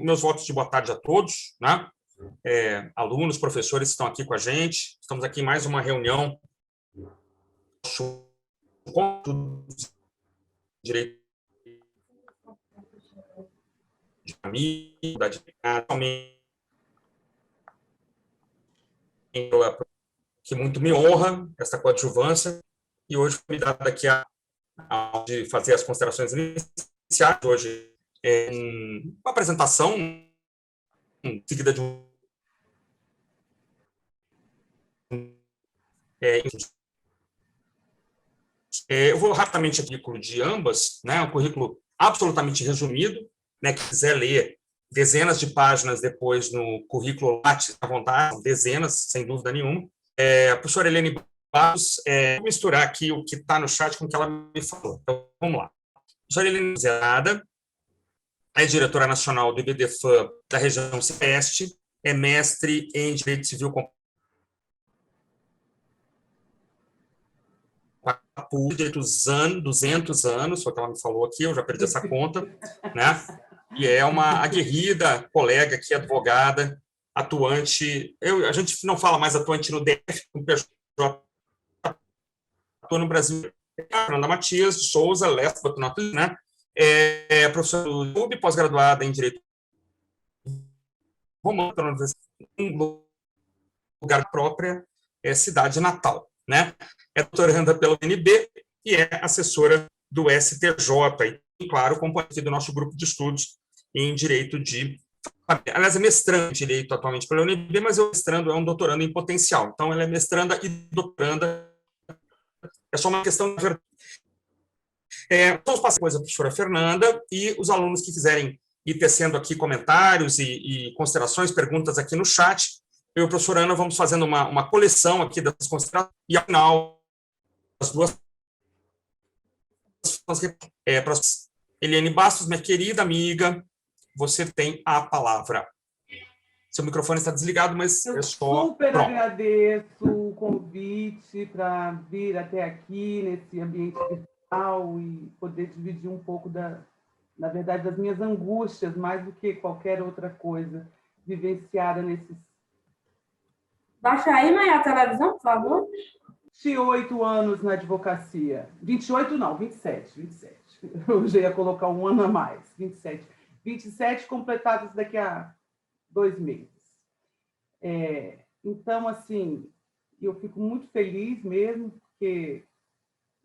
meus votos de boa tarde a todos, né? Alunos, professores estão aqui com a gente. Estamos aqui em mais uma reunião do direito de família, que muito me honra essa coadjuvância, e hoje foi me dada aqui de fazer as considerações iniciais. Hoje uma apresentação seguida de eu vou rapidamente aqui o currículo de ambas, né, um currículo absolutamente resumido, né, que quiser ler dezenas de páginas depois no currículo Lattes, à vontade, dezenas, sem dúvida nenhuma. A professora Helene Bastos, vou misturar aqui o que está no chat com o que ela me falou. Então, vamos lá. A professora Helene Zerada é diretora nacional do IBDFAM da região Sudeste, é mestre em Direito Civil com 200 anos, foi o que ela me falou aqui, eu já perdi essa conta, né? E é uma aguerrida colega aqui, advogada, atuante, a gente não fala mais atuante no DF, no PJ, atua no Brasil. Fernanda Matias de Souza, last but not least, né? Professora do YouTube, pós-graduada em Direito Romano, um lugar própria, cidade natal, né? É doutoranda pela UNB e é assessora do STJ, e, claro, componente do nosso grupo de estudos em Direito de Família. Aliás, é mestranda em Direito atualmente pela UNB, mas o mestrando é um doutorando em potencial. Então, ela é mestranda e doutoranda. É só uma questão de... Vamos passar depois a professora Fernanda e os alunos que quiserem ir tecendo aqui comentários e considerações, perguntas aqui no chat. Eu e a professora Ana vamos fazendo uma coleção aqui das considerações e, ao final, as duas... Eliane Bastos, minha querida amiga, você tem a palavra. Seu microfone está desligado, mas eu é só... super pronto. Agradeço o convite para vir até aqui, nesse ambiente virtual, e poder dividir um pouco, na verdade, das minhas angústias, mais do que qualquer outra coisa vivenciada nesses... Baixa aí, Maia, a televisão, por favor. 28 anos na advocacia. 28 não, 27. Eu já ia colocar um ano a mais. 27 completados daqui a 2 meses. Então, assim, eu fico muito feliz mesmo, porque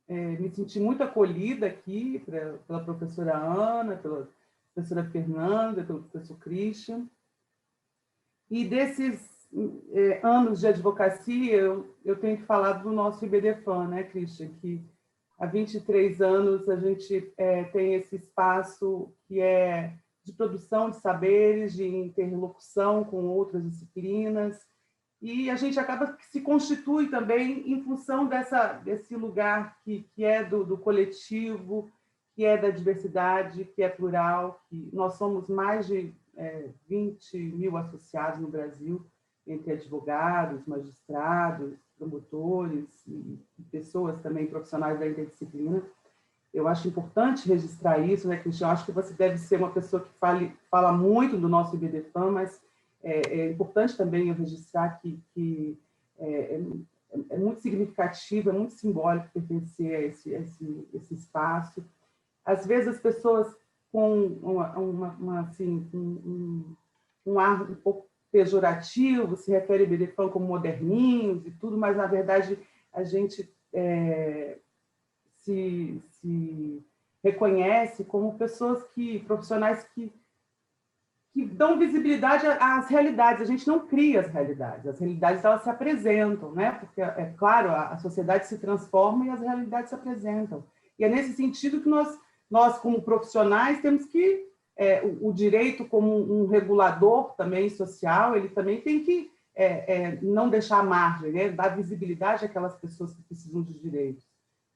me senti muito acolhida aqui pela professora Ana, pela professora Fernanda, pelo professor Christian. E desses anos de advocacia, eu tenho que falar do nosso IBDFAM, né, Christian? Que há 23 anos a gente tem esse espaço que é de produção de saberes, de interlocução com outras disciplinas, e a gente acaba que se constitui também em função desse lugar que é do coletivo, que é da diversidade, que é plural, que nós somos mais de 20 mil associados no Brasil, entre advogados, magistrados, promotores e pessoas também profissionais da interdisciplina. Eu acho importante registrar isso, né, Cristian? Eu acho que você deve ser uma pessoa que fala muito do nosso IBDFAM, mas é importante também eu registrar que é muito significativo, é muito simbólico pertencer a esse espaço. Às vezes as pessoas com um ar um pouco pejorativo se refere ao IBDFAM como moderninhos e tudo, mas, na verdade, a gente se reconhece como pessoas profissionais que dão visibilidade às realidades. A gente não cria as realidades elas se apresentam, né? Porque, é claro, a sociedade se transforma e as realidades se apresentam. E é nesse sentido que nós como profissionais, temos que... o direito como um regulador também social, ele também tem que não deixar margem, né? Dar visibilidade àquelas pessoas que precisam de direitos.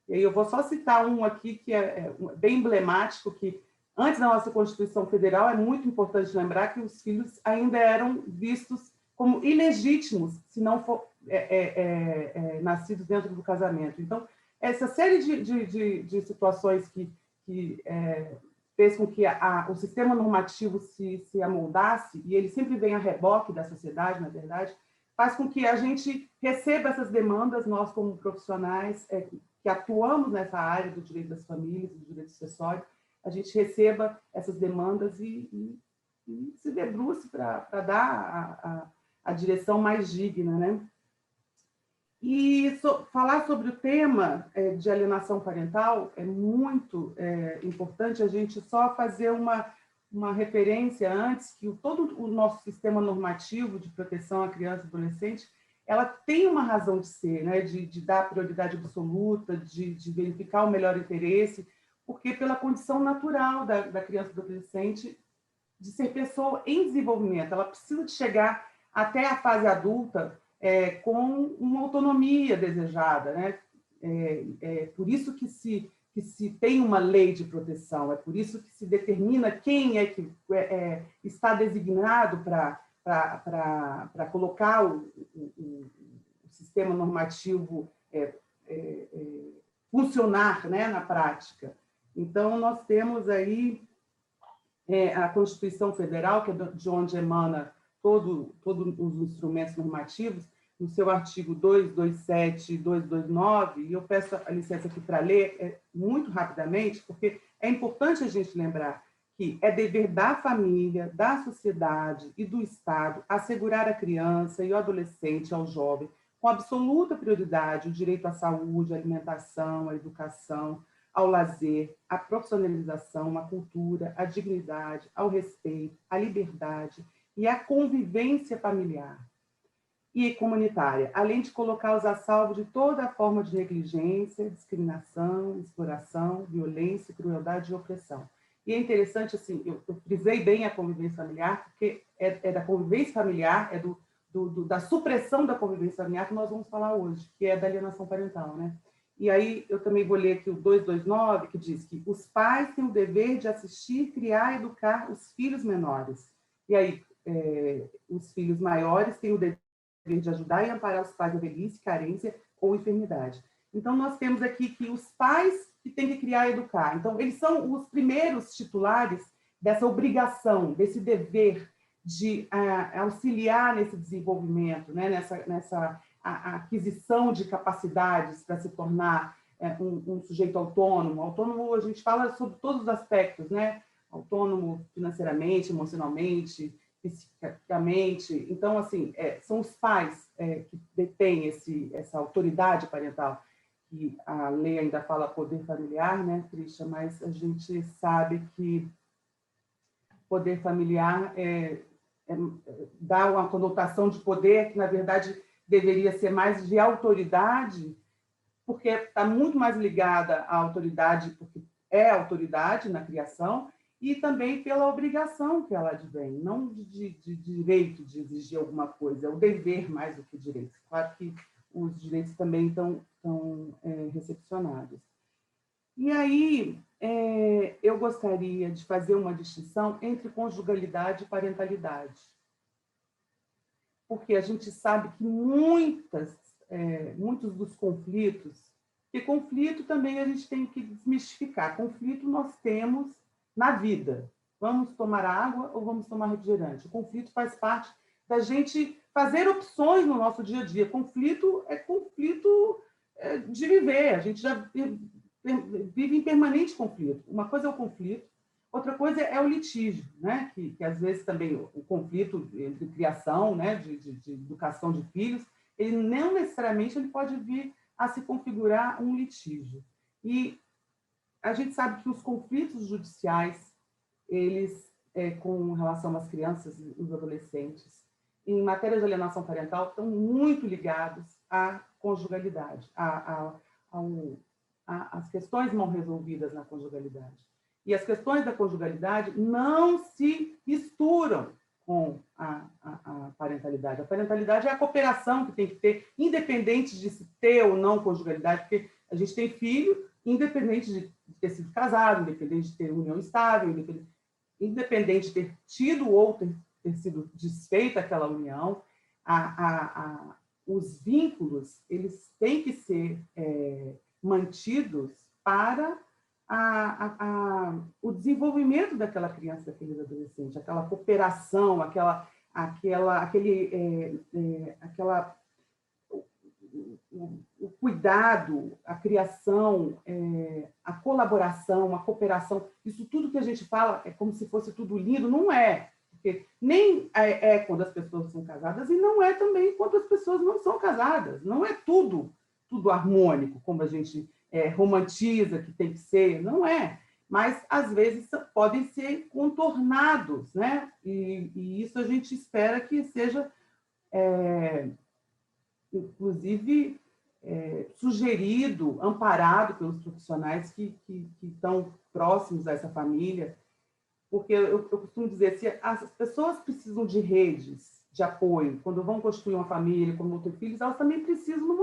E aí eu vou só citar um aqui que é bem emblemático, que antes da nossa Constituição Federal é muito importante lembrar que os filhos ainda eram vistos como ilegítimos, se não for nascidos dentro do casamento. Então, essa série de situações que fez com que o sistema normativo se amoldasse, e ele sempre vem a reboque da sociedade, na verdade, faz com que a gente receba essas demandas, nós como profissionais que atuamos nessa área do direito das famílias, do direito sucessório, a gente receba essas demandas e se debruce para dar a direção mais digna, né? E falar sobre o tema de alienação parental é muito importante a gente só fazer uma referência antes, que todo o nosso sistema normativo de proteção à criança e adolescente, ela tem uma razão de ser, né? De dar prioridade absoluta, de verificar o melhor interesse, porque pela condição natural da criança e do adolescente de ser pessoa em desenvolvimento, ela precisa de chegar até a fase adulta com uma autonomia desejada, né? Por isso que se tem uma lei de proteção, é por isso que se determina quem é que está designado para colocar o sistema normativo funcionar, né, na prática. Então, nós temos aí a Constituição Federal, que é de onde emana todos os instrumentos normativos, no seu artigo 227 e 229, e eu peço a licença aqui para ler muito rapidamente, porque é importante a gente lembrar que é dever da família, da sociedade e do Estado assegurar à criança e ao adolescente, ao jovem, com absoluta prioridade, o direito à saúde, à alimentação, à educação, ao lazer, à profissionalização, à cultura, à dignidade, ao respeito, à liberdade e à convivência familiar e comunitária, além de colocá-los a salvo de toda forma de negligência, discriminação, exploração, violência, crueldade e opressão. E é interessante, assim, eu frisei bem a convivência familiar, porque é da convivência familiar, da supressão da convivência familiar que nós vamos falar hoje, que é da alienação parental, né? E aí eu também vou ler aqui o 229, que diz que os pais têm o dever de assistir, criar e educar os filhos menores. E aí os filhos maiores têm o dever de ajudar e amparar os pais da velhice, carência ou enfermidade. Então, nós temos aqui que os pais que têm que criar e educar. Então, eles são os primeiros titulares dessa obrigação, desse dever de auxiliar nesse desenvolvimento, né? nessa aquisição de capacidades para se tornar um sujeito autônomo. Autônomo, a gente fala sobre todos os aspectos, né? Autônomo financeiramente, emocionalmente, psiquicamente. Então, assim, são os pais que detêm essa autoridade parental, que a lei ainda fala poder familiar, né, Trisha? Mas a gente sabe que poder familiar dá uma conotação de poder que, na verdade, deveria ser mais de autoridade, porque está muito mais ligada à autoridade, porque é autoridade na criação, e também pela obrigação que ela advém, não de direito de exigir alguma coisa, é o dever mais do que direito. Claro que os direitos também estão recepcionados. E aí, eu gostaria de fazer uma distinção entre conjugalidade e parentalidade. Porque a gente sabe que muitos dos conflitos, porque conflito também a gente tem que desmistificar. Conflito nós temos na vida. Vamos tomar água ou vamos tomar refrigerante? O conflito faz parte da gente fazer opções no nosso dia a dia. Conflito é conflito de viver. A gente já vive em permanente conflito. Uma coisa é o conflito, outra coisa é o litígio, né? Que às vezes também o conflito de criação, né? de educação de filhos, ele não necessariamente ele pode vir a se configurar um litígio. E a gente sabe que os conflitos judiciais, eles, com relação às crianças e os adolescentes, em matéria de alienação parental, estão muito ligados à conjugalidade, às questões mal resolvidas na conjugalidade. E as questões da conjugalidade não se misturam com a parentalidade. A parentalidade é a cooperação que tem que ter, independente de se ter ou não conjugalidade, porque a gente tem filho, independente de ter sido casado, independente de ter união estável, independente de ter tido ou ter sido desfeita aquela união, os vínculos eles têm que ser mantidos para o desenvolvimento daquela criança, daquele adolescente, aquela cooperação, o cuidado, a criação, a colaboração, a cooperação, isso tudo que a gente fala é como se fosse tudo lindo, não é. Porque nem é quando as pessoas são casadas e não é também quando as pessoas não são casadas. Não é tudo harmônico, como a gente romantiza que tem que ser, não é. Mas, às vezes, podem ser contornados, né? E isso a gente espera que seja, inclusive, sugerido, amparado pelos profissionais que estão próximos a essa família, porque eu costumo dizer, se as pessoas precisam de redes de apoio, quando vão construir uma família, quando vão ter filhos, elas também precisam no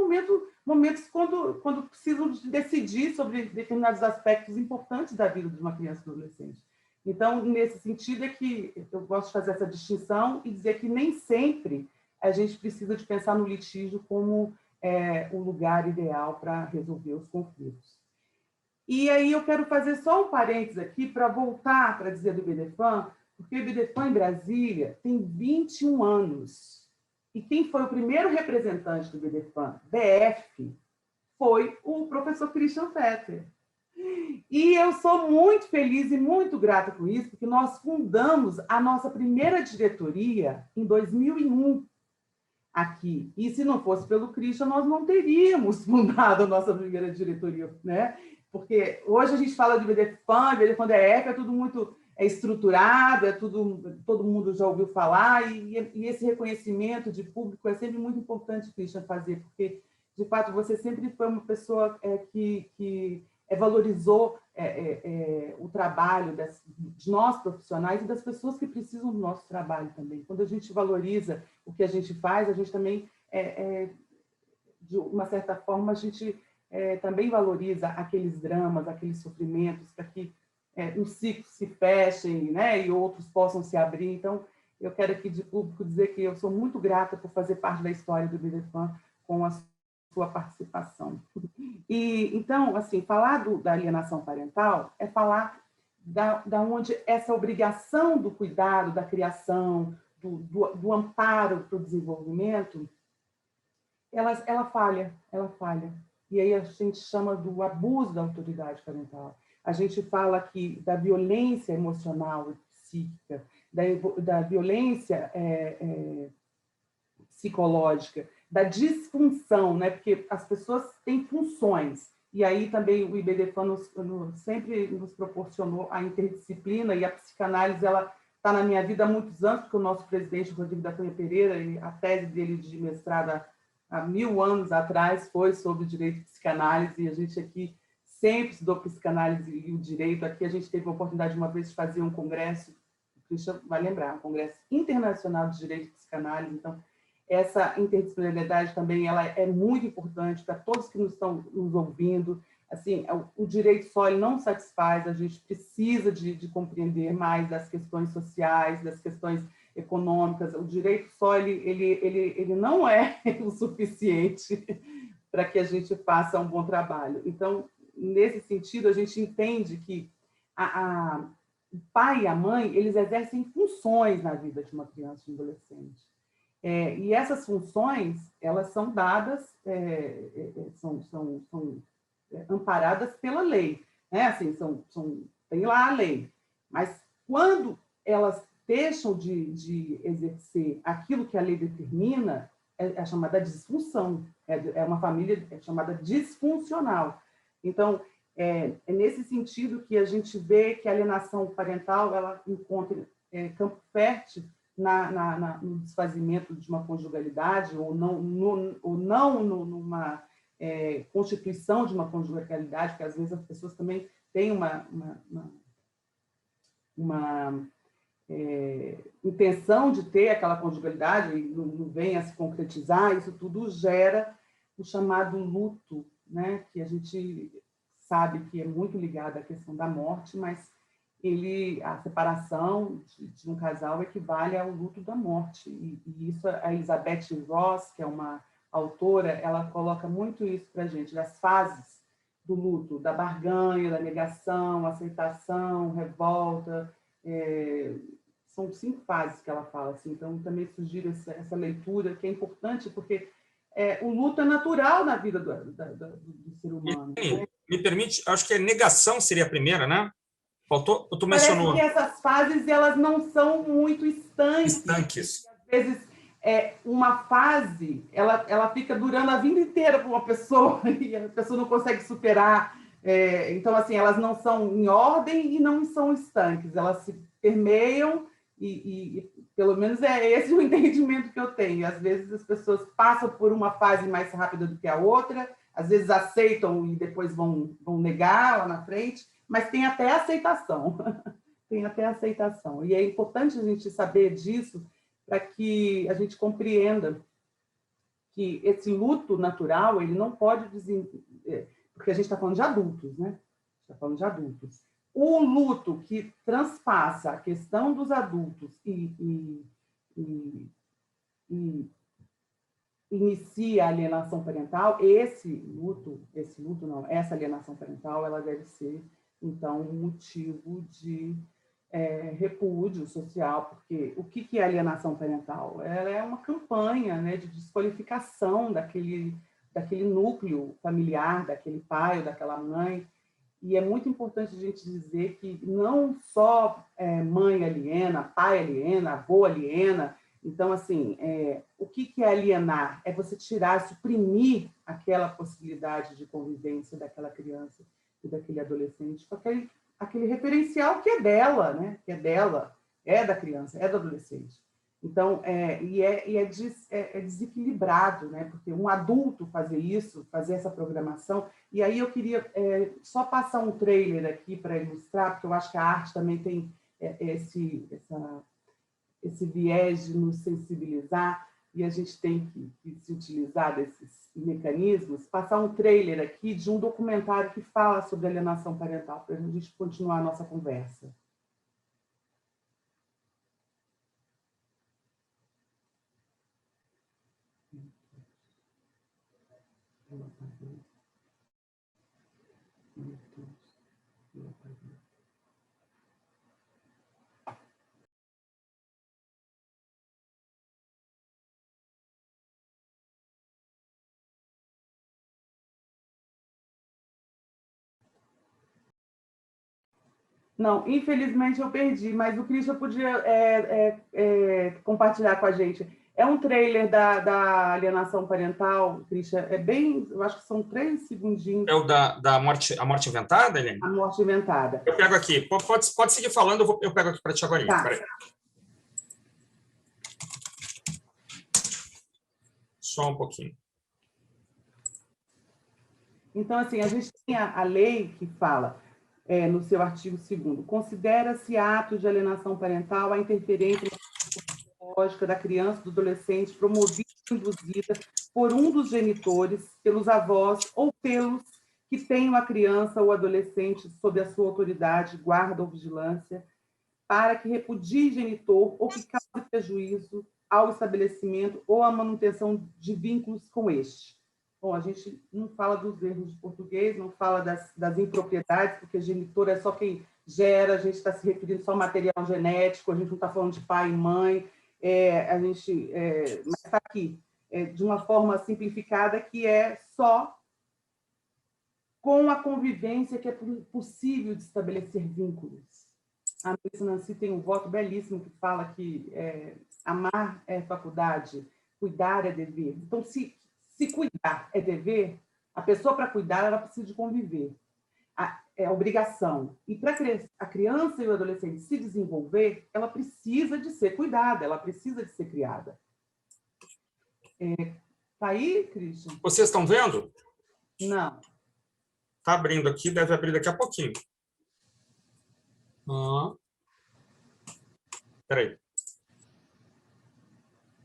momentos quando precisam decidir sobre determinados aspectos importantes da vida de uma criança e adolescente. Então, nesse sentido é que eu gosto de fazer essa distinção e dizer que nem sempre a gente precisa de pensar no litígio como o lugar ideal para resolver os conflitos. E aí eu quero fazer só um parênteses aqui para voltar para dizer do IBDFAN, porque o IBDFAN em Brasília tem 21 anos. E quem foi o primeiro representante do IBDFAN, BF, foi o professor Christian Fetter. E eu sou muito feliz e muito grata por isso, porque nós fundamos a nossa primeira diretoria em 2001 aqui. E se não fosse pelo Christian, nós não teríamos fundado a nossa primeira diretoria, né? Porque hoje a gente fala de IBDFAN, DF, é tudo muito estruturado, todo mundo já ouviu falar, e esse reconhecimento de público é sempre muito importante, Christian, fazer, porque, de fato, você sempre foi uma pessoa que valorizou o trabalho de nós profissionais e das pessoas que precisam do nosso trabalho também. Quando a gente valoriza o que a gente faz, a gente também, de uma certa forma, a gente também valoriza aqueles dramas, aqueles sofrimentos, para que os ciclos se fechem, né, e outros possam se abrir. Então, eu quero aqui de público dizer que eu sou muito grata por fazer parte da história do IBDFAN com a sua participação. E, então, assim, falar da alienação parental é falar da onde essa obrigação do cuidado, da criação, do amparo para o desenvolvimento, ela falha. E aí a gente chama do abuso da autoridade parental. A gente fala aqui da violência emocional e psíquica, da violência psicológica, da disfunção, né? Porque as pessoas têm funções. E aí também o IBDFAN sempre nos proporcionou a interdisciplina, e a psicanálise ela está na minha vida há muitos anos, porque o nosso presidente, Rodrigo da Cunha Pereira, a tese dele de mestrado há 1000 anos atrás foi sobre direito e psicanálise, e a gente aqui sempre estudou psicanálise e o direito. Aqui a gente teve a oportunidade uma vez de fazer um congresso, o Christian vai lembrar, um congresso internacional de direito e psicanálise. Então, essa interdisciplinaridade também ela é muito importante para todos que estão nos ouvindo. Assim, o direito só ele não satisfaz, a gente precisa de compreender mais das questões sociais, das questões econômicas. O direito só ele não é o suficiente para que a gente faça um bom trabalho. Então, nesse sentido, a gente entende que o pai e a mãe eles exercem funções na vida de uma criança e um adolescente. E essas funções elas são dadas, são amparadas pela lei, né? Assim, tem lá a lei, mas quando elas deixam de exercer aquilo que a lei determina, é chamada disfunção, é uma família chamada disfuncional. Então, é nesse sentido que a gente vê que a alienação parental ela encontra campo fértil no desfazimento de uma conjugalidade, ou não numa constituição de uma conjugalidade, porque às vezes as pessoas também têm uma intenção de ter aquela conjugalidade e não vem a se concretizar. Isso tudo gera o chamado luto, né? Que a gente sabe que é muito ligado à questão da morte, mas a separação de um casal equivale ao luto da morte. E isso a Elizabeth Ross, que é uma autora, ela coloca muito isso para a gente, das fases do luto, da barganha, da negação, aceitação, revolta. São 5 fases que ela fala, assim, então também sugiro essa leitura, que é importante, porque o luto é natural na vida do ser humano. Né? Me permite, acho que a negação seria a primeira, né? Faltou, tu mencionou. Parece que essas fases elas não são muito estanques. Às vezes, uma fase ela fica durando a vida inteira para uma pessoa e a pessoa não consegue superar. Então, assim, elas não são em ordem e não são estanques. Elas se permeiam e pelo menos é esse o entendimento que eu tenho. Às vezes as pessoas passam por uma fase mais rápida do que a outra, às vezes aceitam e depois vão negar lá na frente, mas tem até aceitação. Tem até aceitação. E é importante a gente saber disso para que a gente compreenda que esse luto natural, ele não pode... Porque a gente está falando de adultos, né? A gente está falando de adultos. O luto que transpassa a questão dos adultos e inicia a alienação parental, essa alienação parental, ela deve ser, então, um motivo de repúdio social, porque o que é alienação parental? Ela é uma campanha, né, de desqualificação daquele núcleo familiar, daquele pai ou daquela mãe. E é muito importante a gente dizer que não só mãe aliena, pai aliena, avô aliena. Então, assim, o que é alienar? É você tirar, suprimir aquela possibilidade de convivência daquela criança e daquele adolescente com aquele referencial que é dela, né? Que é dela, é da criança, é do adolescente. Então, é desequilibrado, né? Porque um adulto fazer isso, fazer essa programação. E aí eu queria só passar um trailer aqui para ilustrar, porque eu acho que a arte também tem esse viés de nos sensibilizar, e a gente tem que se utilizar desses mecanismos. Passar um trailer aqui de um documentário que fala sobre alienação parental, para a gente continuar a nossa conversa. Não, infelizmente eu perdi, mas o Christian podia compartilhar com a gente. É um trailer da alienação parental, Christian, eu acho que são 3 segundinhos. É o da morte, a morte inventada, Helene? A morte inventada. Eu pego aqui. Pode seguir falando, eu pego aqui para ti agora. Tá. Só um pouquinho. Então, assim, a gente tem a lei que fala, no seu artigo 2º, considera-se ato de alienação parental a interferência psicológica da criança, do adolescente, promovida ou induzida por um dos genitores, pelos avós ou pelos que tenham a criança ou adolescente sob a sua autoridade, guarda ou vigilância, para que repudie genitor ou que cause prejuízo ao estabelecimento ou à manutenção de vínculos com este. Bom, a gente não fala dos erros de português, não fala das impropriedades, porque genitor é só quem gera, a gente está se referindo só ao material genético, a gente não está falando de pai e mãe, mas está aqui, de uma forma simplificada, que é só com a convivência que é possível de estabelecer vínculos. A Melissa Nancy tem um voto belíssimo que fala que amar é faculdade, cuidar é dever. Então, se cuidar é dever, a pessoa, para cuidar, ela precisa de conviver. É obrigação. E para a criança e o adolescente se desenvolver, ela precisa de ser cuidada, ela precisa de ser criada. Tá aí, Christian? Vocês estão vendo? Não. Está abrindo aqui, deve abrir daqui a pouquinho. Espera aí.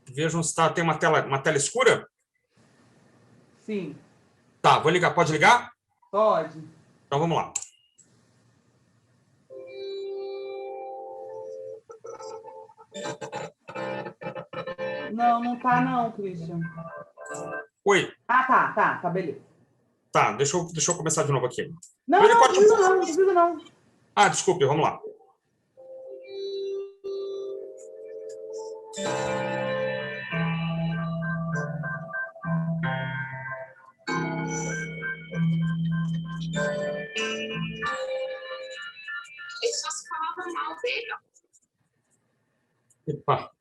Vejam se tem uma tela escura. Sim. Tá, vou ligar. Pode ligar? Pode. Então vamos lá. Não tá não, Christian. Oi. Tá, beleza. Tá, deixa eu começar de novo aqui. Não, Ele não, corta não precisa não. Ah, desculpe, vamos lá. Ele só se falava mal dele. Opa.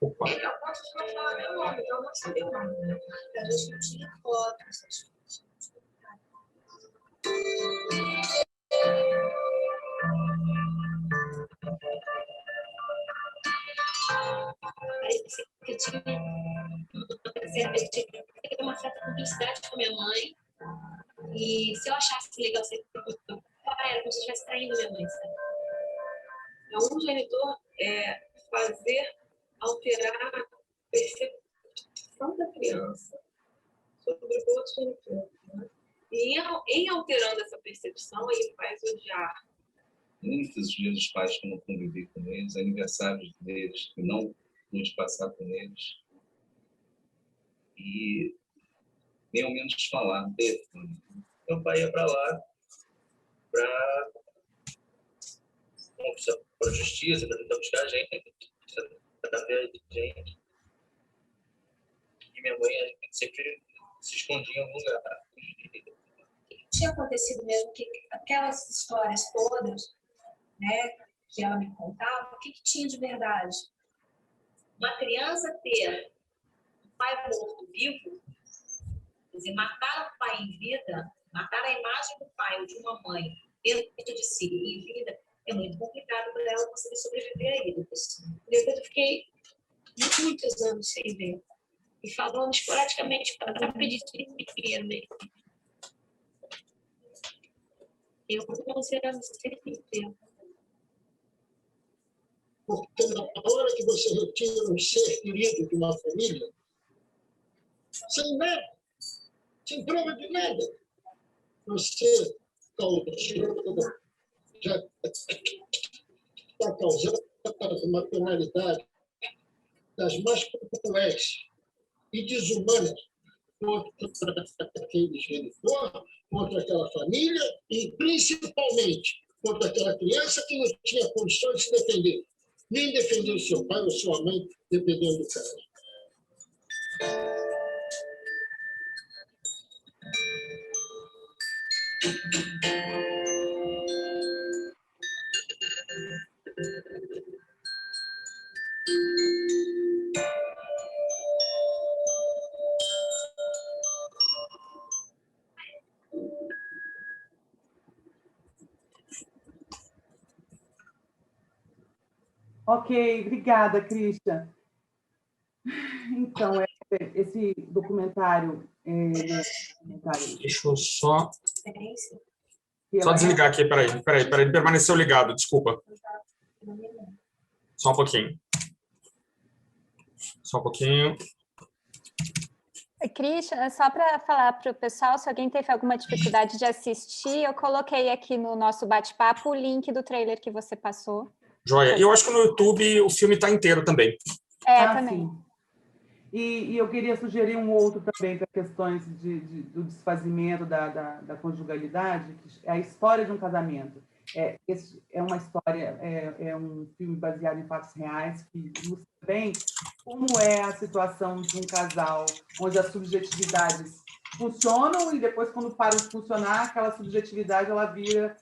Opa. Ele, ao ponto de não falar meu nome, então eu não sabia o nome dele. A gente não tinha foto, essas coisas. Parecia que tinha uma certa publicidade com a minha mãe. E se eu achasse legal ser era como se eu estivesse traindo minha mãe, sabe? Então, um genitor é fazer alterar a percepção da criança sobre o outro genitor. Né? E em alterando essa percepção, ele faz odiar. Muitos dias dos pais que eu não convivi com eles, aniversários deles que não pude passar com eles. E nem ao menos falar dele. Meu pai ia para lá para a justiça, para tentar buscar a gente, para ver a gente. E minha mãe sempre se escondia em algum lugar. Tinha acontecido mesmo que aquelas histórias todas, né, que ela me contava, o que tinha de verdade? Uma criança ter um pai morto vivo, quer dizer, matar o pai em vida, matar a imagem do pai ou de uma mãe dentro de si em vida, é muito complicado para ela conseguir sobreviver a ele. Depois eu fiquei muitos anos sem ver. E falando esporadicamente para pedir dinheiro mesmo. Eu considero sempre tempo. Porque na hora que você retira um ser querido de uma família, sem nada, sem prova de nada, você já está causando uma penalidade das mais cruéis e desumanas contra aquele genitor, contra aquela família e, principalmente, contra aquela criança que não tinha condições de se defender. Nem defender o seu pai ou sua mãe, dependendo do caso. Ok, obrigada, Christian. Então, esse documentário... Deixa eu só ela desligar aqui, peraí, permaneceu ligado, desculpa. Só um pouquinho. Só um pouquinho. Christian, só para falar para o pessoal, se alguém teve alguma dificuldade de assistir, eu coloquei aqui no nosso bate-papo o link do trailer que você passou. Joia. E eu acho que no YouTube o filme está inteiro também. Também. Sim. E eu queria sugerir um outro também para questões do desfazimento da conjugalidade, que é a história de um casamento. É uma história, é um filme baseado em fatos reais que ilustra bem como é a situação de um casal onde as subjetividades funcionam e depois, quando param de funcionar, aquela subjetividade ela vira,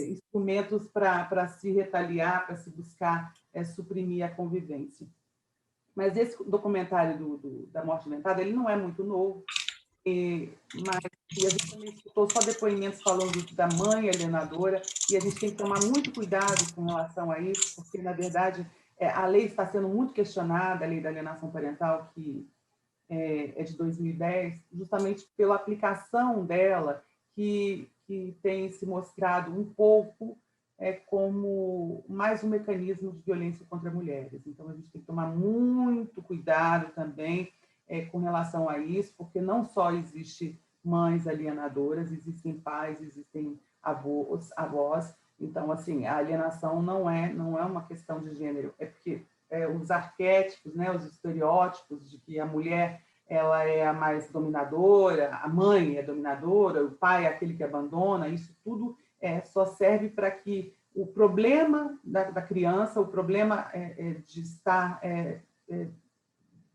instrumentos para se retaliar, para se buscar suprimir a convivência. Mas esse documentário da morte inventada, ele não é muito novo, mas a gente também escutou só depoimentos falando da mãe alienadora, e a gente tem que tomar muito cuidado com relação a isso, porque, na verdade, a lei está sendo muito questionada, a lei da alienação parental, que é de 2010, justamente pela aplicação dela, que tem se mostrado um pouco como mais um mecanismo de violência contra mulheres. Então, a gente tem que tomar muito cuidado também com relação a isso, porque não só existe mães alienadoras, existem pais, existem avós. Então, assim, a alienação não é uma questão de gênero, é porque os arquétipos, né, os estereótipos de que a mulher ela é a mais dominadora, a mãe é dominadora, o pai é aquele que abandona, isso tudo só serve para que o problema da criança, o problema de estar,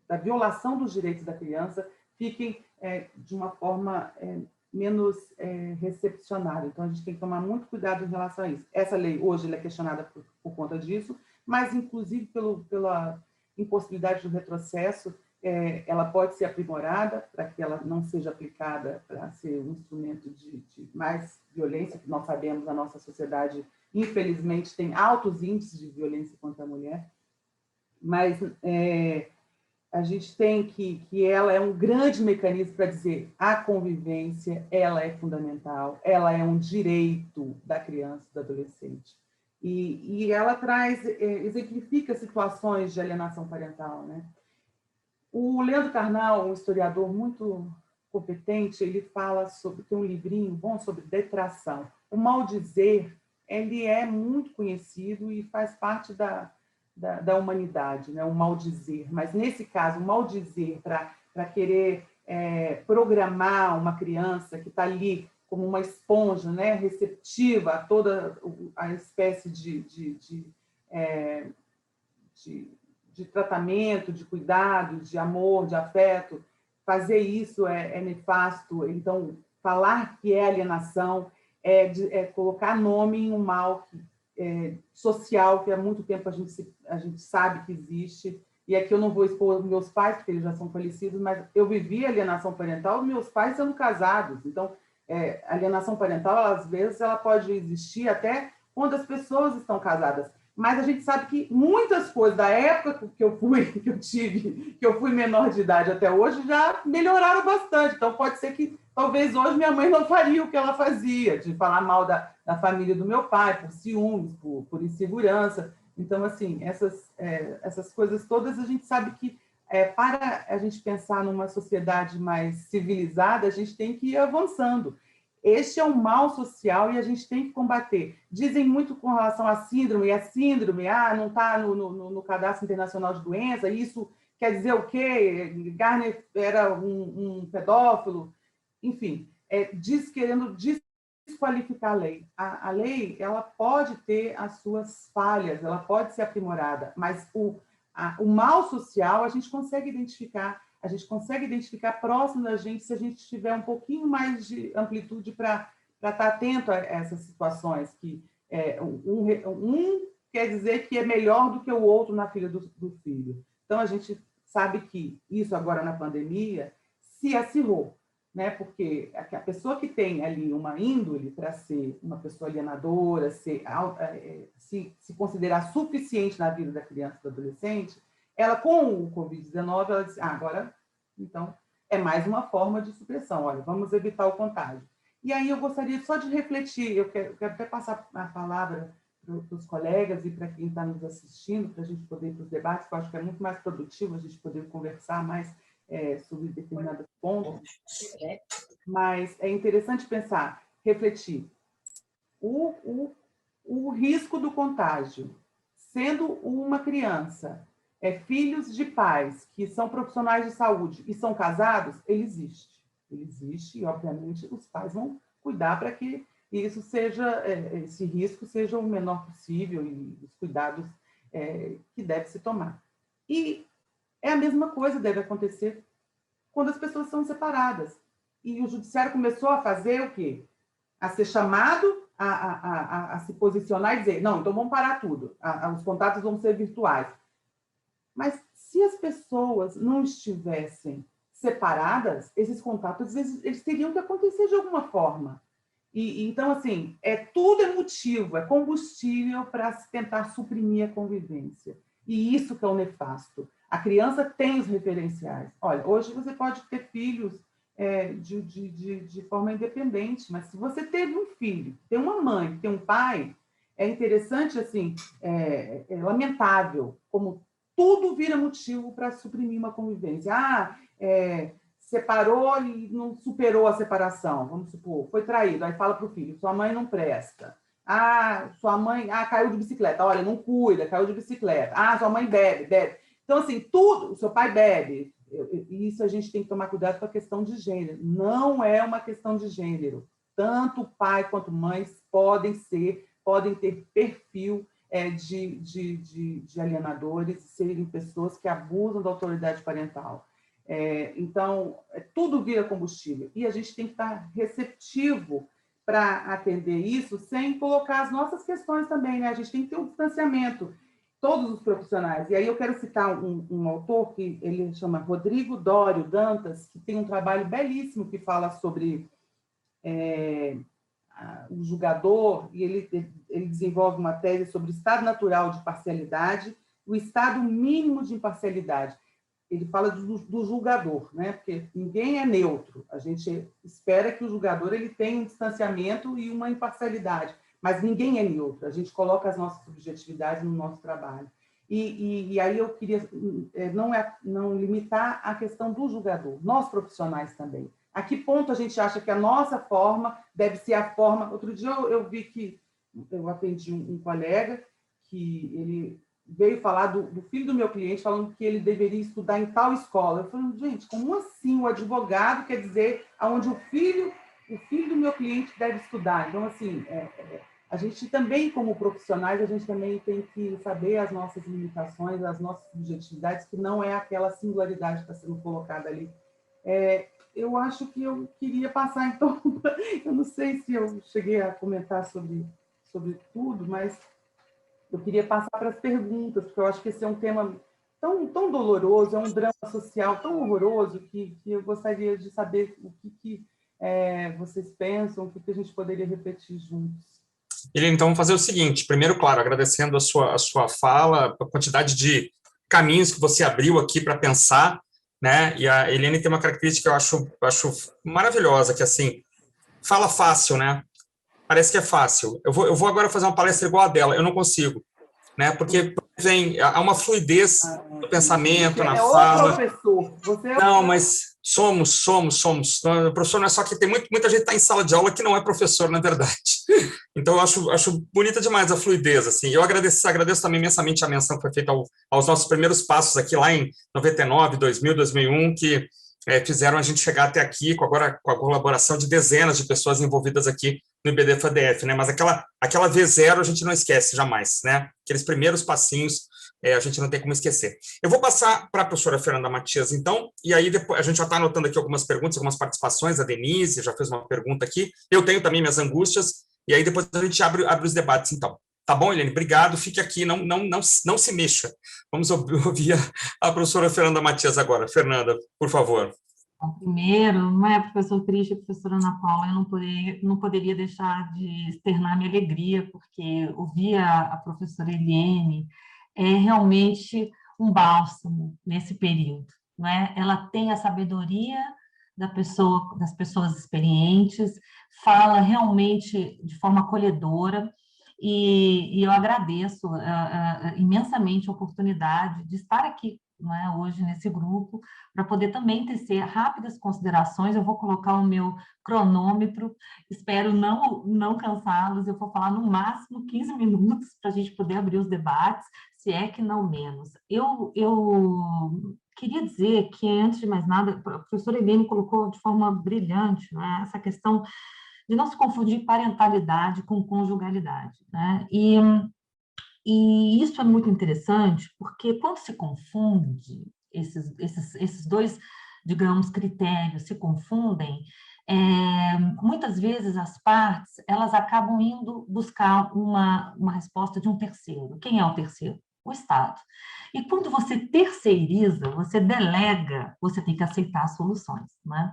da violação dos direitos da criança, fiquem de uma forma menos recepcionada. Então, a gente tem que tomar muito cuidado em relação a isso. Essa lei, hoje, ela é questionada por conta disso, mas, inclusive, pela impossibilidade do retrocesso, ela pode ser aprimorada para que ela não seja aplicada para ser um instrumento de mais violência, que nós sabemos a nossa sociedade, infelizmente, tem altos índices de violência contra a mulher, mas a gente tem que ela é um grande mecanismo para dizer a convivência, ela é fundamental, ela é um direito da criança e do adolescente. E ela exemplifica situações de alienação parental, né? O Leandro Carnal, um historiador muito competente, ele fala tem um livrinho bom sobre detração. O maldizer, ele é muito conhecido e faz parte da humanidade, né? O maldizer. Mas, nesse caso, o maldizer para querer programar uma criança que está ali como uma esponja, né? Receptiva a toda a espécie de tratamento, de cuidado, de amor, de afeto, fazer isso é nefasto. Então, falar que é alienação é colocar nome em um mal social que há muito tempo a gente sabe que existe. E aqui eu não vou expor meus pais, porque eles já são falecidos, mas eu vivi alienação parental, meus pais sendo casados. Então, alienação parental, às vezes, ela pode existir até quando as pessoas estão casadas. Mas a gente sabe que muitas coisas da época que eu fui menor de idade até hoje, já melhoraram bastante. Então, pode ser que, talvez hoje, minha mãe não faria o que ela fazia, de falar mal da família do meu pai, por ciúmes, por insegurança. Então, assim, essas coisas todas, a gente sabe que, para a gente pensar numa sociedade mais civilizada, a gente tem que ir avançando. Este é um mal social e a gente tem que combater. Dizem muito com relação à síndrome, e a síndrome, não está no Cadastro Internacional de Doença, isso quer dizer o quê? Garner era um pedófilo, enfim, querendo desqualificar a lei. A lei, ela pode ter as suas falhas, ela pode ser aprimorada, mas o mal social a gente consegue identificar. A gente consegue identificar próximo da gente se a gente tiver um pouquinho mais de amplitude para estar atento a essas situações, que um quer dizer que é melhor do que o outro na filha do filho. Então, a gente sabe que isso agora na pandemia se acirrou, né? Porque a pessoa que tem ali uma índole para ser uma pessoa alienadora, se considerar suficiente na vida da criança e do adolescente, ela, com o Covid-19, ela disse, agora, então, é mais uma forma de supressão. Olha, vamos evitar o contágio. E aí eu gostaria só de refletir, eu quero até passar a palavra para os colegas e para quem está nos assistindo, para a gente poder ir para os debates, que eu acho que é muito mais produtivo a gente poder conversar mais sobre determinados pontos. Mas é interessante pensar, refletir. O risco do contágio, sendo uma criança, filhos de pais que são profissionais de saúde e são casados, ele existe. Ele existe e, obviamente, os pais vão cuidar para que isso seja, esse risco seja o menor possível e os cuidados que deve se tomar. E a mesma coisa deve acontecer quando as pessoas são separadas. E o judiciário começou a fazer o quê? A ser chamado a se posicionar e dizer, não, então vamos parar tudo, os contatos vão ser virtuais. Mas se as pessoas não estivessem separadas, esses contatos eles teriam que acontecer de alguma forma. Então, assim, tudo é motivo, é combustível para se tentar suprimir a convivência. E isso que é o nefasto. A criança tem os referenciais. Olha, hoje você pode ter filhos de forma independente, mas se você teve um filho, tem uma mãe, tem um pai, é interessante, assim, é lamentável como tudo vira motivo para suprimir uma convivência. Separou e não superou a separação, vamos supor, foi traído, aí fala para o filho, sua mãe não presta. Sua mãe caiu de bicicleta, olha, não cuida, caiu de bicicleta. Sua mãe bebe. Então, assim, tudo, o seu pai bebe, isso a gente tem que tomar cuidado com a questão de gênero. Não é uma questão de gênero. Tanto pai quanto mães podem ter perfil de alienadores, serem pessoas que abusam da autoridade parental. Então, tudo vira combustível. E a gente tem que estar receptivo para atender isso, sem colocar as nossas questões também, né? A gente tem que ter um distanciamento, todos os profissionais. E aí eu quero citar um autor, que ele chama Rodrigo Dório Dantas, que tem um trabalho belíssimo que fala sobre o julgador, e ele desenvolve uma tese sobre o estado natural de parcialidade, o estado mínimo de imparcialidade. Ele fala do julgador, né? Porque ninguém é neutro. A gente espera que o julgador ele tenha um distanciamento e uma imparcialidade, mas ninguém é neutro. A gente coloca as nossas subjetividades no nosso trabalho. E aí eu queria não limitar a questão do julgador, nós profissionais também. A que ponto a gente acha que a nossa forma deve ser a forma... Outro dia eu vi que eu atendi um colega que ele veio falar do filho do meu cliente, falando que ele deveria estudar em tal escola. Eu falei, gente, como assim o advogado quer dizer aonde o filho do meu cliente deve estudar? Então, assim, a gente também, como profissionais, a gente também tem que saber as nossas limitações, as nossas subjetividades, que não é aquela singularidade que está sendo colocada ali. Eu acho que eu queria passar, então, eu não sei se eu cheguei a comentar sobre tudo, mas eu queria passar para as perguntas, porque eu acho que esse é um tema tão doloroso, é um drama social tão horroroso, que eu gostaria de saber o que vocês pensam, o que a gente poderia refletir juntos. Então, vamos fazer o seguinte, primeiro, claro, agradecendo a sua fala, a quantidade de caminhos que você abriu aqui para pensar, né? E a Eliane tem uma característica que eu acho maravilhosa, que assim, fala fácil, né? Parece que é fácil. Eu vou agora fazer uma palestra igual a dela, eu não consigo, né? Porque há uma fluidez no pensamento, na fala. Professor. Você não, mas somos. O professor não é só que tem muita gente que está em sala de aula que não é professor, na verdade. Então, eu acho bonita demais a fluidez, assim. Eu agradeço também imensamente a menção que foi feita aos nossos primeiros passos aqui lá em 99, 2000, 2001, que fizeram a gente chegar até aqui, com a colaboração de dezenas de pessoas envolvidas aqui no IBD-FADF, né? Mas aquela V0 a gente não esquece jamais, né? Aqueles primeiros passinhos a gente não tem como esquecer. Eu vou passar para a professora Fernanda Matias, então, e aí depois a gente já está anotando aqui algumas perguntas, algumas participações, a Denise já fez uma pergunta aqui, eu tenho também minhas angústias, e aí depois a gente abre os debates, então. Tá bom, Eliane? Obrigado, fique aqui, não se mexa. Vamos ouvir a professora Fernanda Matias agora. Fernanda, por favor. Primeiro, não é, professor Cristian, professora Ana Paula, eu não poderia deixar de externar minha alegria, porque ouvir a professora Eliane é realmente um bálsamo nesse período, não é? Ela tem a sabedoria das pessoas experientes, fala realmente de forma acolhedora, e eu agradeço imensamente a oportunidade de estar aqui, não é, hoje nesse grupo, para poder também tecer rápidas considerações. Eu vou colocar o meu cronômetro, espero não cansá-los, eu vou falar no máximo 15 minutos para a gente poder abrir os debates, se é que não menos. Eu queria dizer que, antes de mais nada, a professora Eliane colocou de forma brilhante, né, essa questão de não se confundir parentalidade com conjugalidade, né? E isso é muito interessante, porque quando se confunde, esses dois, digamos, critérios se confundem, muitas vezes as partes elas acabam indo buscar uma resposta de um terceiro. Quem é o terceiro? O Estado. E quando você terceiriza, você delega, você tem que aceitar as soluções, né?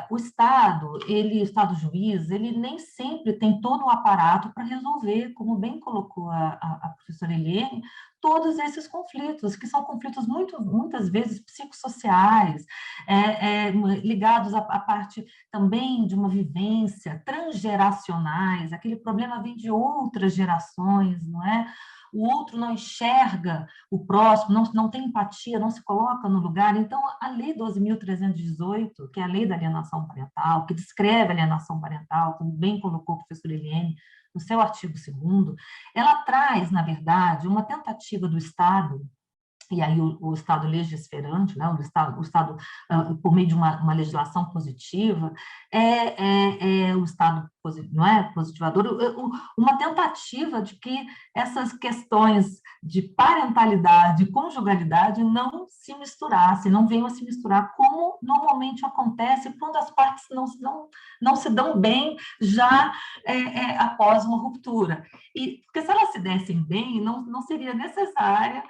O Estado juiz, ele nem sempre tem todo o aparato para resolver, como bem colocou a professora Eliane, todos esses conflitos, que são conflitos muitas vezes psicossociais, ligados à parte também de uma vivência transgeracionais, aquele problema vem de outras gerações, não é? O outro não enxerga o próximo, não tem empatia, não se coloca no lugar. Então, a Lei 12.318, que é a Lei da Alienação Parental, que descreve a alienação parental, como bem colocou o professor Eliane no seu artigo 2º, ela traz, na verdade, uma tentativa do Estado e aí o Estado legisferante, né, o Estado por meio de uma legislação positiva, o Estado não é positivador, uma tentativa de que essas questões de parentalidade e conjugalidade não se misturassem, não venham a se misturar, como normalmente acontece quando as partes não se dão bem já após uma ruptura. Porque se elas se dessem bem, não seria necessária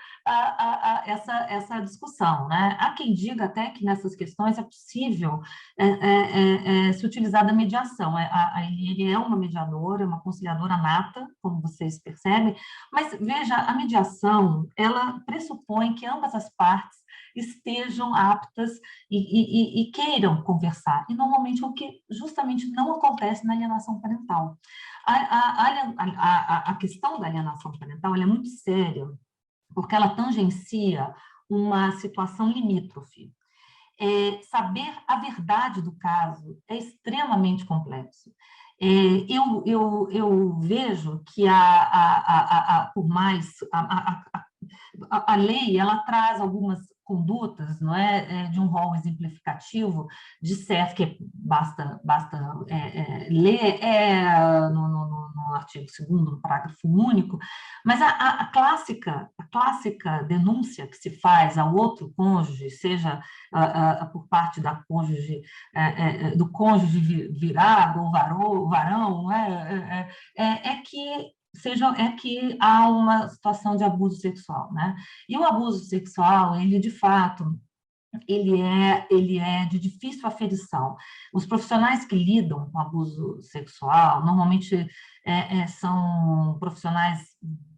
essa discussão, né? Há quem diga até que nessas questões é possível se utilizar da mediação. Ele é uma mediadora, uma conciliadora nata, como vocês percebem, mas veja, a mediação, ela pressupõe que ambas as partes estejam aptas e queiram conversar, e normalmente é o que justamente não acontece na alienação parental. A questão da alienação parental ela é muito séria, porque ela tangencia uma situação limítrofe. Saber a verdade do caso é extremamente complexo. Eu vejo que por mais a lei ela traz algumas condutas, não é, de um rol exemplificativo de certo que basta ler no artigo 2º, no parágrafo único, mas a clássica denúncia que se faz ao outro cônjuge, seja por parte da cônjuge, do cônjuge virado ou varão, não é que há uma situação de abuso sexual, né? E o abuso sexual, ele de fato, ele é de difícil aferição. Os profissionais que lidam com abuso sexual, normalmente são profissionais,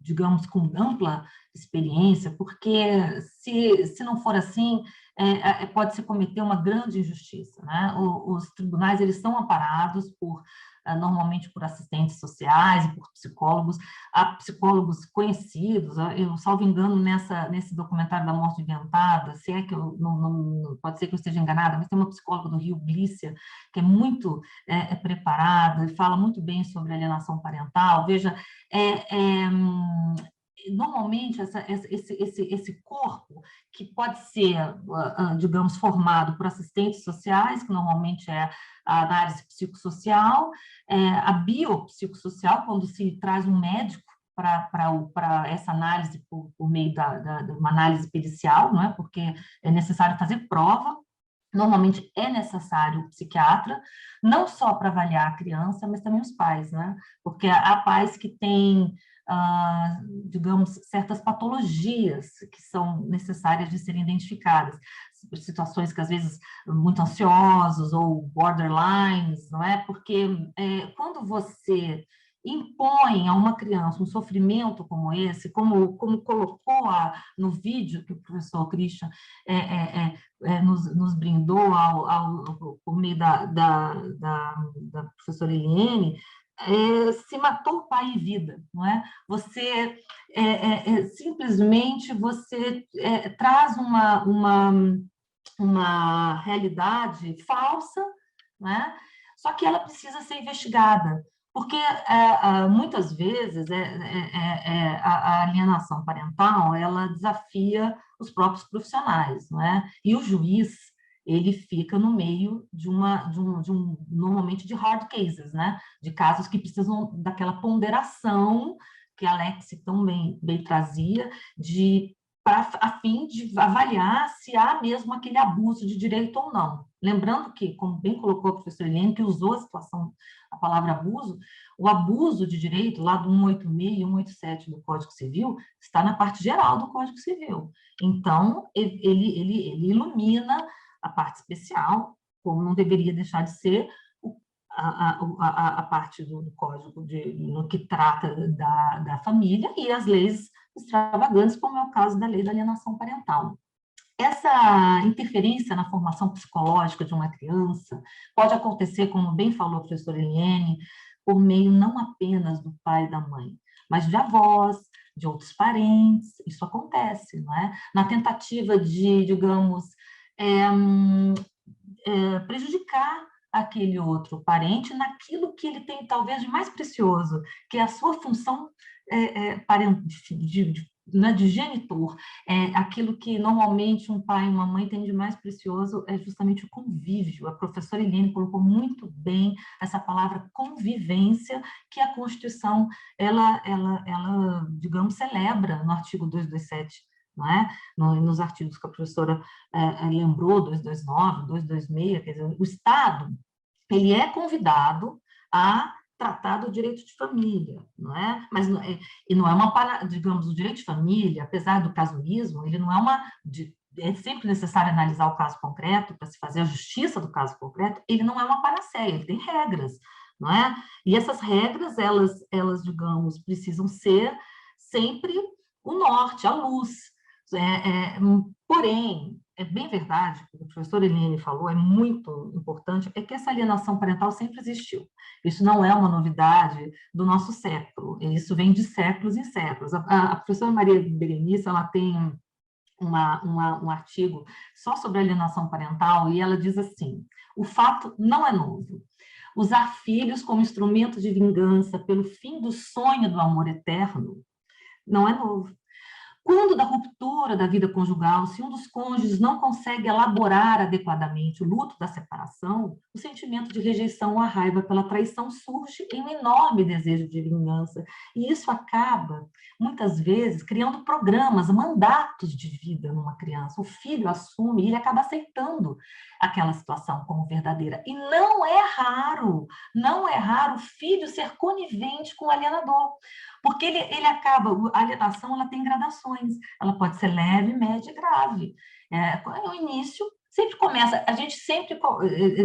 digamos, com ampla experiência, porque se não for assim, pode-se cometer uma grande injustiça, né? Os tribunais, eles são amparados normalmente por assistentes sociais e por psicólogos. Há psicólogos conhecidos, eu salvo engano nesse documentário da Morte Inventada, se é que eu não pode ser que eu esteja enganada, mas tem uma psicóloga do Rio, Glícia, que é muito preparada e fala muito bem sobre alienação parental. Veja, normalmente esse corpo que pode ser, digamos, formado por assistentes sociais, que normalmente é a análise psicossocial, a biopsicossocial, quando se traz um médico para essa análise por meio de uma análise pericial, não é? Porque é necessário fazer prova. Normalmente é necessário o psiquiatra, não só para avaliar a criança, mas também os pais, né? Porque há pais que têm, digamos, certas patologias que são necessárias de serem identificadas, situações que às vezes muito ansiosos ou borderlines, não é? Porque quando você impõe a uma criança um sofrimento como esse, como colocou no vídeo que o professor Christian nos brindou por meio da professora Eliane, se matou o pai em vida, não é? Você simplesmente traz uma realidade falsa, né? Só que ela precisa ser investigada, porque muitas vezes a alienação parental ela desafia os próprios profissionais, não é? E o juiz ele fica no meio de normalmente de hard cases, né? De casos que precisam daquela ponderação que a Alex tão bem trazia, a fim de avaliar se há mesmo aquele abuso de direito ou não. Lembrando que, como bem colocou a professora Helene, que usou a palavra abuso, o abuso de direito, lá do 186 e 187 do Código Civil, está na parte geral do Código Civil. Então, ele ilumina a parte especial, como não deveria deixar de ser a parte do Código no que trata da família e as leis extravagantes, como é o caso da lei da alienação parental. Essa interferência na formação psicológica de uma criança pode acontecer, como bem falou a professora Eliane, por meio não apenas do pai e da mãe, mas de avós, de outros parentes. Isso acontece, não é? Na tentativa de, digamos, prejudicar aquele outro parente naquilo que ele tem talvez de mais precioso, que é a sua função não é, de genitor, aquilo que normalmente um pai e uma mãe têm de mais precioso é justamente o convívio. A professora Eliane colocou muito bem essa palavra convivência, que a Constituição, ela digamos, celebra no artigo 227, não é? Nos artigos que a professora lembrou, 229, 226, quer dizer, o Estado, ele é convidado a tratar do direito de família, não é? Mas e não é uma, digamos, o direito de família, apesar do casuísmo, ele não é uma, é sempre necessário analisar o caso concreto para se fazer a justiça do caso concreto, ele não é uma panaceia, ele tem regras, não é? E essas regras, elas digamos, precisam ser sempre o norte, a luz. Porém, é bem verdade, o que a professora Eliane falou, é muito importante, é que essa alienação parental sempre existiu. Isso não é uma novidade do nosso século, isso vem de séculos em séculos. A professora Maria Berenice, ela tem um artigo só sobre alienação parental, e ela diz assim: o fato não é novo. Usar filhos como instrumento de vingança pelo fim do sonho do amor eterno não é novo. Quando da ruptura da vida conjugal, se um dos cônjuges não consegue elaborar adequadamente o luto da separação, o sentimento de rejeição ou a raiva pela traição surge em um enorme desejo de vingança. E isso acaba, muitas vezes, criando programas, mandatos de vida numa criança. O filho assume e ele acaba aceitando aquela situação como verdadeira. E não é raro o filho ser conivente com o alienador. Porque ele acaba, a alienação ela tem gradações, ela pode ser leve, média e grave. No início, sempre começa, a gente sempre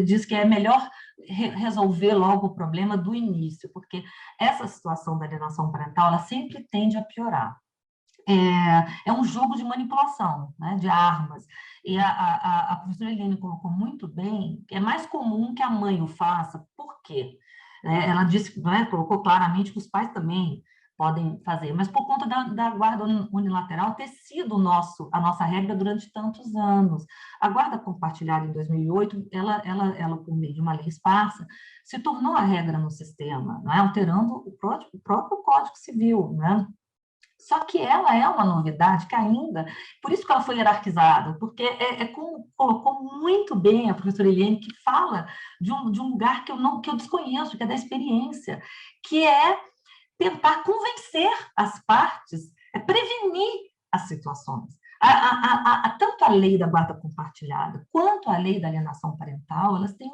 diz que é melhor resolver logo o problema do início, porque essa situação da alienação parental, ela sempre tende a piorar. É um jogo de manipulação, né, de armas. E a professora Eliane colocou muito bem, é mais comum que a mãe o faça, por quê? Ela disse, né, colocou claramente que os pais também podem fazer, mas por conta da guarda unilateral ter sido a nossa regra durante tantos anos. A guarda compartilhada em 2008, ela por meio de uma lei esparsa, se tornou a regra no sistema, né, alterando o próprio Código Civil, né? Só que ela é uma novidade que ainda, por isso que ela foi hierarquizada, porque como colocou muito bem a professora Eliane, que fala de um lugar que eu desconheço, que é da experiência, que é tentar convencer as partes, prevenir as situações. Tanto a lei da guarda compartilhada quanto a lei da alienação parental, elas têm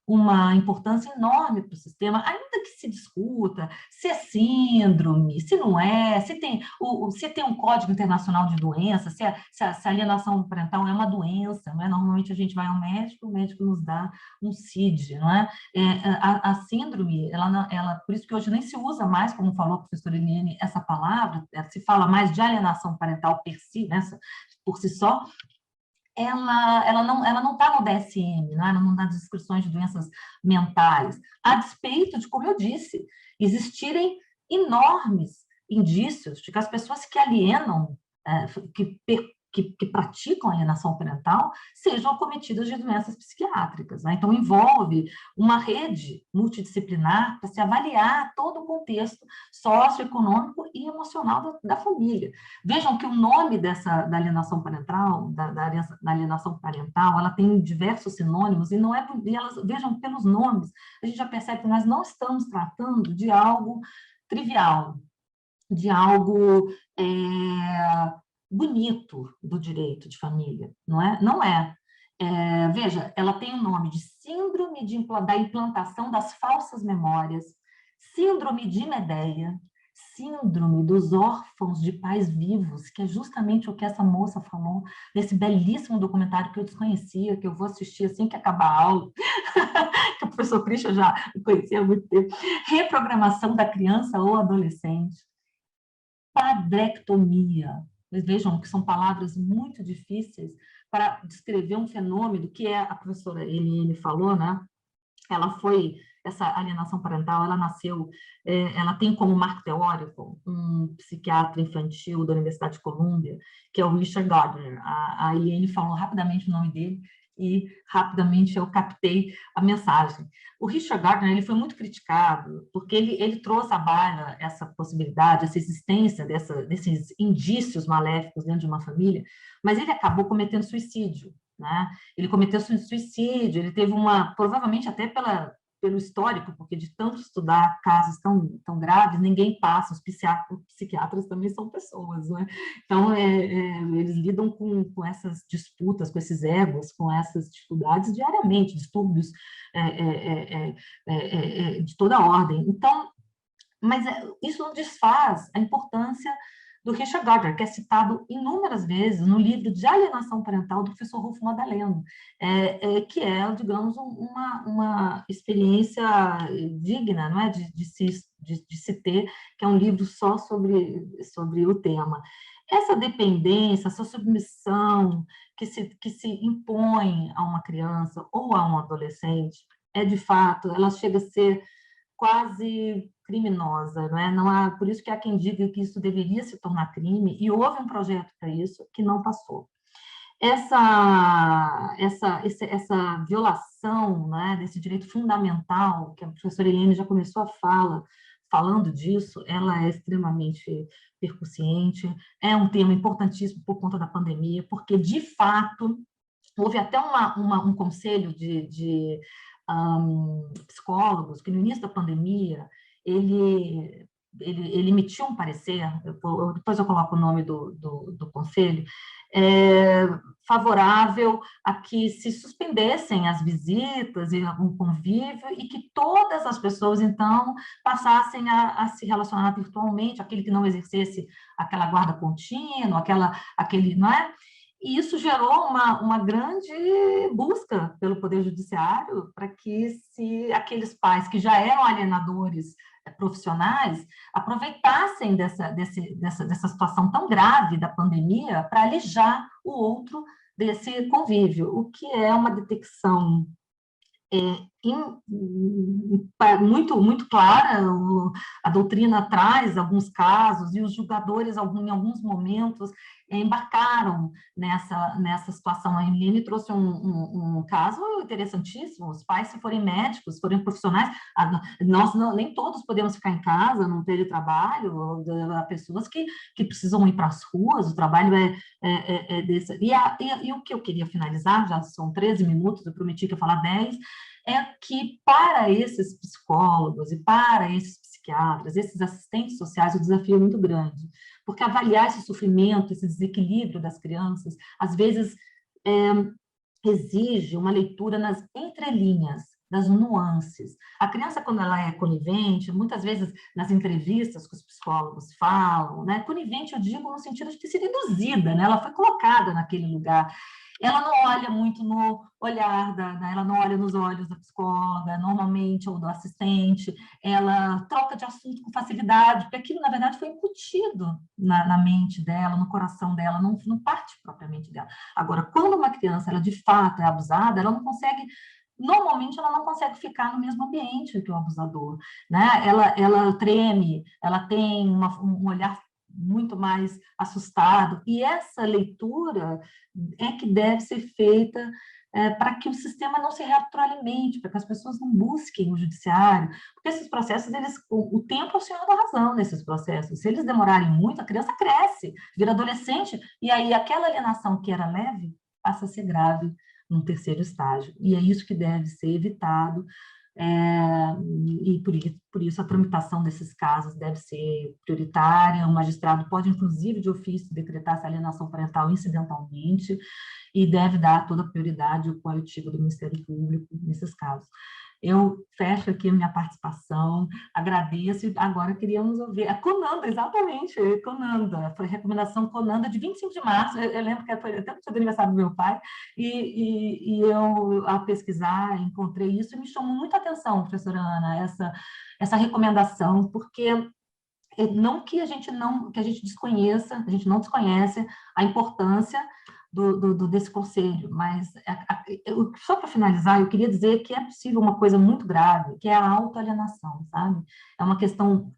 uma importância enorme para o sistema, ainda que se discuta se é síndrome, se não é, se tem um Código Internacional de Doenças, se a alienação parental é uma doença, não é? Normalmente a gente vai ao médico, o médico nos dá um CID, não é? A síndrome, por isso que hoje nem se usa mais, como falou a professora Eliane, essa palavra, se fala mais de alienação parental por si só, ela não está no DSM, né? Ela não dá descrições de doenças mentais, a despeito de, como eu disse, existirem enormes indícios de que as pessoas que alienam, que praticam alienação parental, sejam acometidas de doenças psiquiátricas, né? Então, envolve uma rede multidisciplinar para se avaliar todo o contexto socioeconômico e emocional da família. Vejam que o nome da alienação parental, da alienação parental, ela tem diversos sinônimos, e vejam pelos nomes, a gente já percebe que nós não estamos tratando de algo trivial, de algo bonito do direito de família, não é? Não é. Veja, ela tem o nome de síndrome da implantação das falsas memórias, síndrome de Medea, síndrome dos órfãos de pais vivos, que é justamente o que essa moça falou nesse belíssimo documentário que eu desconhecia, que eu vou assistir assim que acabar a aula, que o professor Christian já conhecia há muito tempo. Reprogramação da criança ou adolescente, padrectomia. Vocês vejam que são palavras muito difíceis para descrever um fenômeno que a professora Eliane falou, né? Essa alienação parental, ela nasceu, ela tem como marco teórico um psiquiatra infantil da Universidade de Colômbia, que é o Richard Gardner. A Eliane falou rapidamente o nome dele, e rapidamente eu captei a mensagem. O Richard Gardner ele foi muito criticado porque ele trouxe à baila essa possibilidade, essa existência desses indícios maléficos dentro de uma família, mas ele acabou cometendo suicídio, né? Ele cometeu suicídio, ele teve provavelmente até pelo histórico, porque de tanto estudar casos tão graves, ninguém passa, os psiquiatras também são pessoas, né? Então, eles lidam com essas disputas, com esses egos, com essas dificuldades diariamente, distúrbios de toda ordem. Então, mas isso não desfaz a importância do Richard Gardner, que é citado inúmeras vezes no livro de alienação parental do professor Rufo Madaleno, que é, digamos, uma experiência digna, não é, de se ter, que é um livro só sobre o tema. Essa dependência, essa submissão que se impõe a uma criança ou a um adolescente, de fato, ela chega a ser quase criminosa, não é? Não há, por isso que há quem diga que isso deveria se tornar crime, e houve um projeto para isso que não passou. Essa violação, né, desse direito fundamental, que a professora Helene já começou falando disso, ela é extremamente percussiente, é um tema importantíssimo por conta da pandemia, porque, de fato, houve até um conselho de psicólogos que, no início da pandemia, ele emitiu um parecer, depois eu coloco o nome do conselho, favorável a que se suspendessem as visitas e o convívio e que todas as pessoas, então, passassem a se relacionar virtualmente, aquele que não exercesse aquela guarda contínua, aquele, não é? E isso gerou uma grande busca pelo Poder Judiciário para que aqueles pais que já eram alienadores profissionais aproveitassem dessa situação tão grave da pandemia para alijar o outro desse convívio, o que é uma detecção muito clara. A doutrina traz alguns casos e os julgadores, em alguns momentos, embarcaram nessa situação. A Helene trouxe um caso interessantíssimo. Os pais, se forem médicos, se forem profissionais, nem todos podemos ficar em casa, não ter trabalho. Há pessoas que precisam ir para as ruas, o trabalho é desse. E o que eu queria finalizar, já são 13 minutos, eu prometi que ia falar 10, é que para esses psicólogos e para esses psiquiatras, esses assistentes sociais, o desafio é muito grande, porque avaliar esse sofrimento, esse desequilíbrio das crianças, às vezes exige uma leitura nas entrelinhas, das nuances. A criança, quando ela é conivente, muitas vezes nas entrevistas que os psicólogos falam, né? Conivente eu digo no sentido de ter sido induzida, né? Ela foi colocada naquele lugar. Ela não olha muito no olhar, ela não olha nos olhos da psicóloga, normalmente, ou do assistente, ela troca de assunto com facilidade, porque aquilo, na verdade, foi incutido na mente dela, no coração dela, não parte propriamente dela. Agora, quando uma criança, ela de fato é abusada, normalmente ela não consegue ficar no mesmo ambiente que o abusador, né? Ela treme, ela tem um olhar muito mais assustado, e essa leitura é que deve ser feita para que o sistema não se retroalimente, para que as pessoas não busquem o judiciário, porque esses processos, o tempo é o senhor da razão nesses processos. Se eles demorarem muito, a criança cresce, vira adolescente, e aí aquela alienação que era leve passa a ser grave num terceiro estágio, e é isso que deve ser evitado. E por isso a tramitação desses casos deve ser prioritária. O magistrado pode, inclusive, de ofício, decretar essa alienação parental incidentalmente e deve dar toda a prioridade ao coletivo do Ministério Público nesses casos. Eu fecho aqui a minha participação, agradeço, e agora queríamos ouvir a Conanda, exatamente, Conanda, foi a recomendação Conanda de 25 de março, eu lembro que foi até o aniversário do meu pai, e eu, ao pesquisar, encontrei isso, e me chamou muita atenção, professora Ana, essa recomendação, porque não que a gente desconheça, a gente não desconhece a importância desse conselho, mas só para finalizar, eu queria dizer que é possível uma coisa muito grave, que é a autoalienação, sabe? É uma questão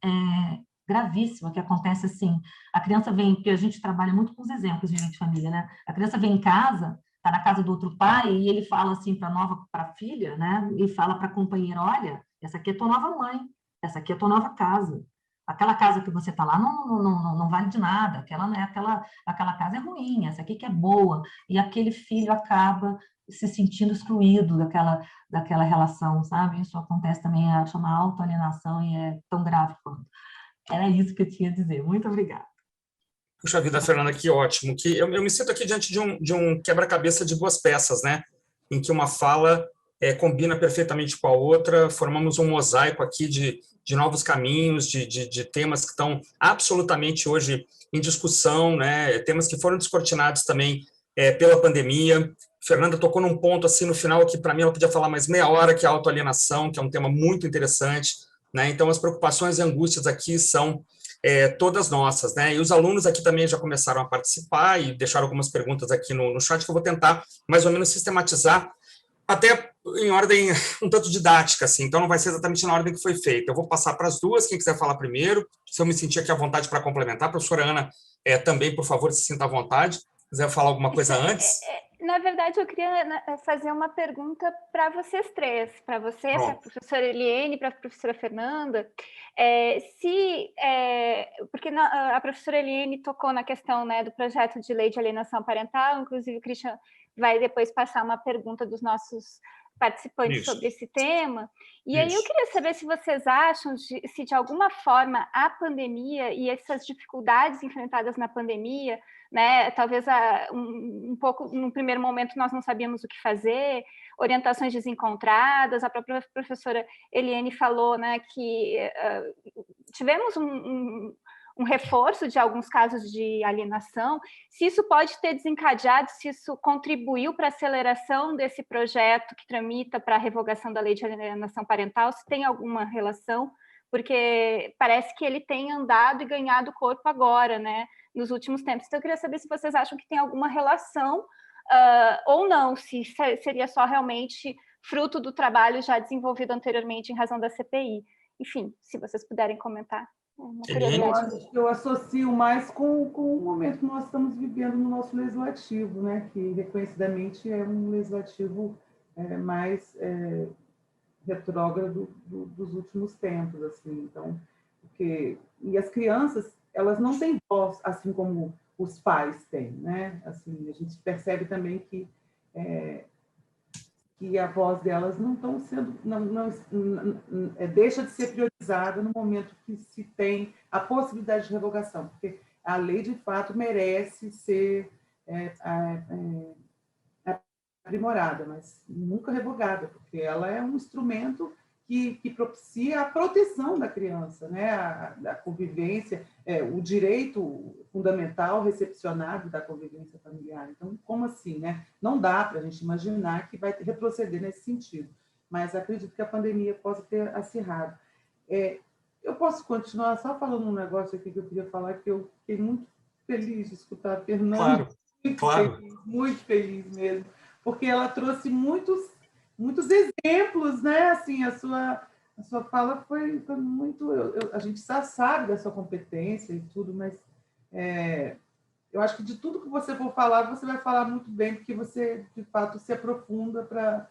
gravíssima que acontece assim. A criança vem, porque a gente trabalha muito com os exemplos de gente de família, né? A criança vem em casa, está na casa do outro pai, e ele fala assim para a filha, né? E fala para a companheira, olha, essa aqui é tua nova mãe, essa aqui é tua nova casa. Aquela casa que você está lá não vale de nada, aquela casa é ruim, essa aqui que é boa. E aquele filho acaba se sentindo excluído daquela relação, sabe? Isso acontece também, chama autoalienação e é tão grave quanto. Era isso que eu tinha a dizer. Muito obrigada. Puxa vida, Fernanda, que ótimo. Que eu me sinto aqui diante de um quebra-cabeça de duas peças, né? Em que uma fala combina perfeitamente com a outra, formamos um mosaico aqui de novos caminhos, de temas que estão absolutamente hoje em discussão, né? Temas que foram descortinados também pela pandemia. Fernanda tocou num ponto assim no final que para mim ela podia falar mais meia hora, que é a autoalienação, que é um tema muito interessante, né? Então as preocupações e angústias aqui são todas nossas, né? E os alunos aqui também já começaram a participar e deixaram algumas perguntas aqui no chat que eu vou tentar mais ou menos sistematizar, até em ordem um tanto didática, assim, então não vai ser exatamente na ordem que foi feita. Eu vou passar para as duas, quem quiser falar primeiro, se eu me sentir aqui à vontade para complementar. A professora Ana, também, por favor, se sinta à vontade. Quiser falar alguma coisa antes? Na verdade, eu queria fazer uma pergunta para vocês três, para você, para a professora Eliane, para a professora Fernanda, porque a professora Eliane tocou na questão, né, do projeto de lei de alienação parental, inclusive o Christian vai depois passar uma pergunta dos nossos participantes sobre esse tema, e aí eu queria saber se vocês acham, se de alguma forma a pandemia e essas dificuldades enfrentadas na pandemia, né, talvez um pouco, no primeiro momento nós não sabíamos o que fazer, orientações desencontradas, a própria professora Eliane falou, né, que tivemos um reforço de alguns casos de alienação, se isso pode ter desencadeado, se isso contribuiu para a aceleração desse projeto que tramita para a revogação da lei de alienação parental, se tem alguma relação, porque parece que ele tem andado e ganhado corpo agora, né, nos últimos tempos. Então, eu queria saber se vocês acham que tem alguma relação ou não, se seria só realmente fruto do trabalho já desenvolvido anteriormente em razão da CPI. Enfim, se vocês puderem comentar. Eu associo mais com o momento que nós estamos vivendo no nosso legislativo, né? Que reconhecidamente é um legislativo mais retrógrado dos últimos tempos, assim. Então, e as crianças, elas não têm voz, assim como os pais têm, né? Assim, a gente percebe também que a voz delas não estão sendo, deixa de ser priorizada no momento que se tem a possibilidade de revogação, porque a lei, de fato, merece ser aprimorada, mas nunca revogada, porque ela é um instrumento que propicia a proteção da criança, né? A convivência, o direito fundamental recepcionado da convivência familiar. Então, como assim, né? Não dá para a gente imaginar que vai retroceder nesse sentido, mas acredito que a pandemia possa ter acirrado. Eu posso continuar só falando um negócio aqui que eu queria falar, que eu fiquei muito feliz de escutar a Fernanda. Claro. Muito feliz mesmo, porque ela trouxe muitos exemplos, né? Assim, a sua fala foi muito... a gente já sabe da sua competência e tudo, mas eu acho que de tudo que você for falar, você vai falar muito bem, porque você, de fato, se aprofunda para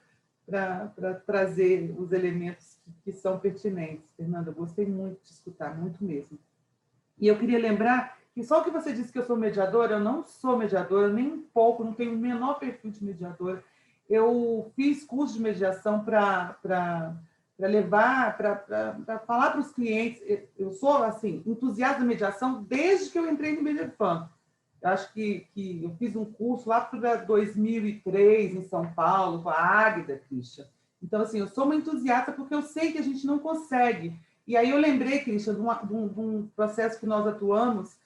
trazer os elementos que são pertinentes. Fernanda, eu gostei muito de escutar, muito mesmo. E eu queria lembrar que só que você disse que eu sou mediadora, eu não sou mediadora, nem um pouco, não tenho o menor perfil de mediadora. Eu fiz curso de mediação para levar, para falar para os clientes. Eu sou, assim, entusiasta da mediação desde que eu entrei no Medefam. Eu acho que eu fiz um curso lá para 2003, em São Paulo, com a Águida, Christian. Então, assim, eu sou uma entusiasta porque eu sei que a gente não consegue. E aí eu lembrei, Christian, de um processo que nós atuamos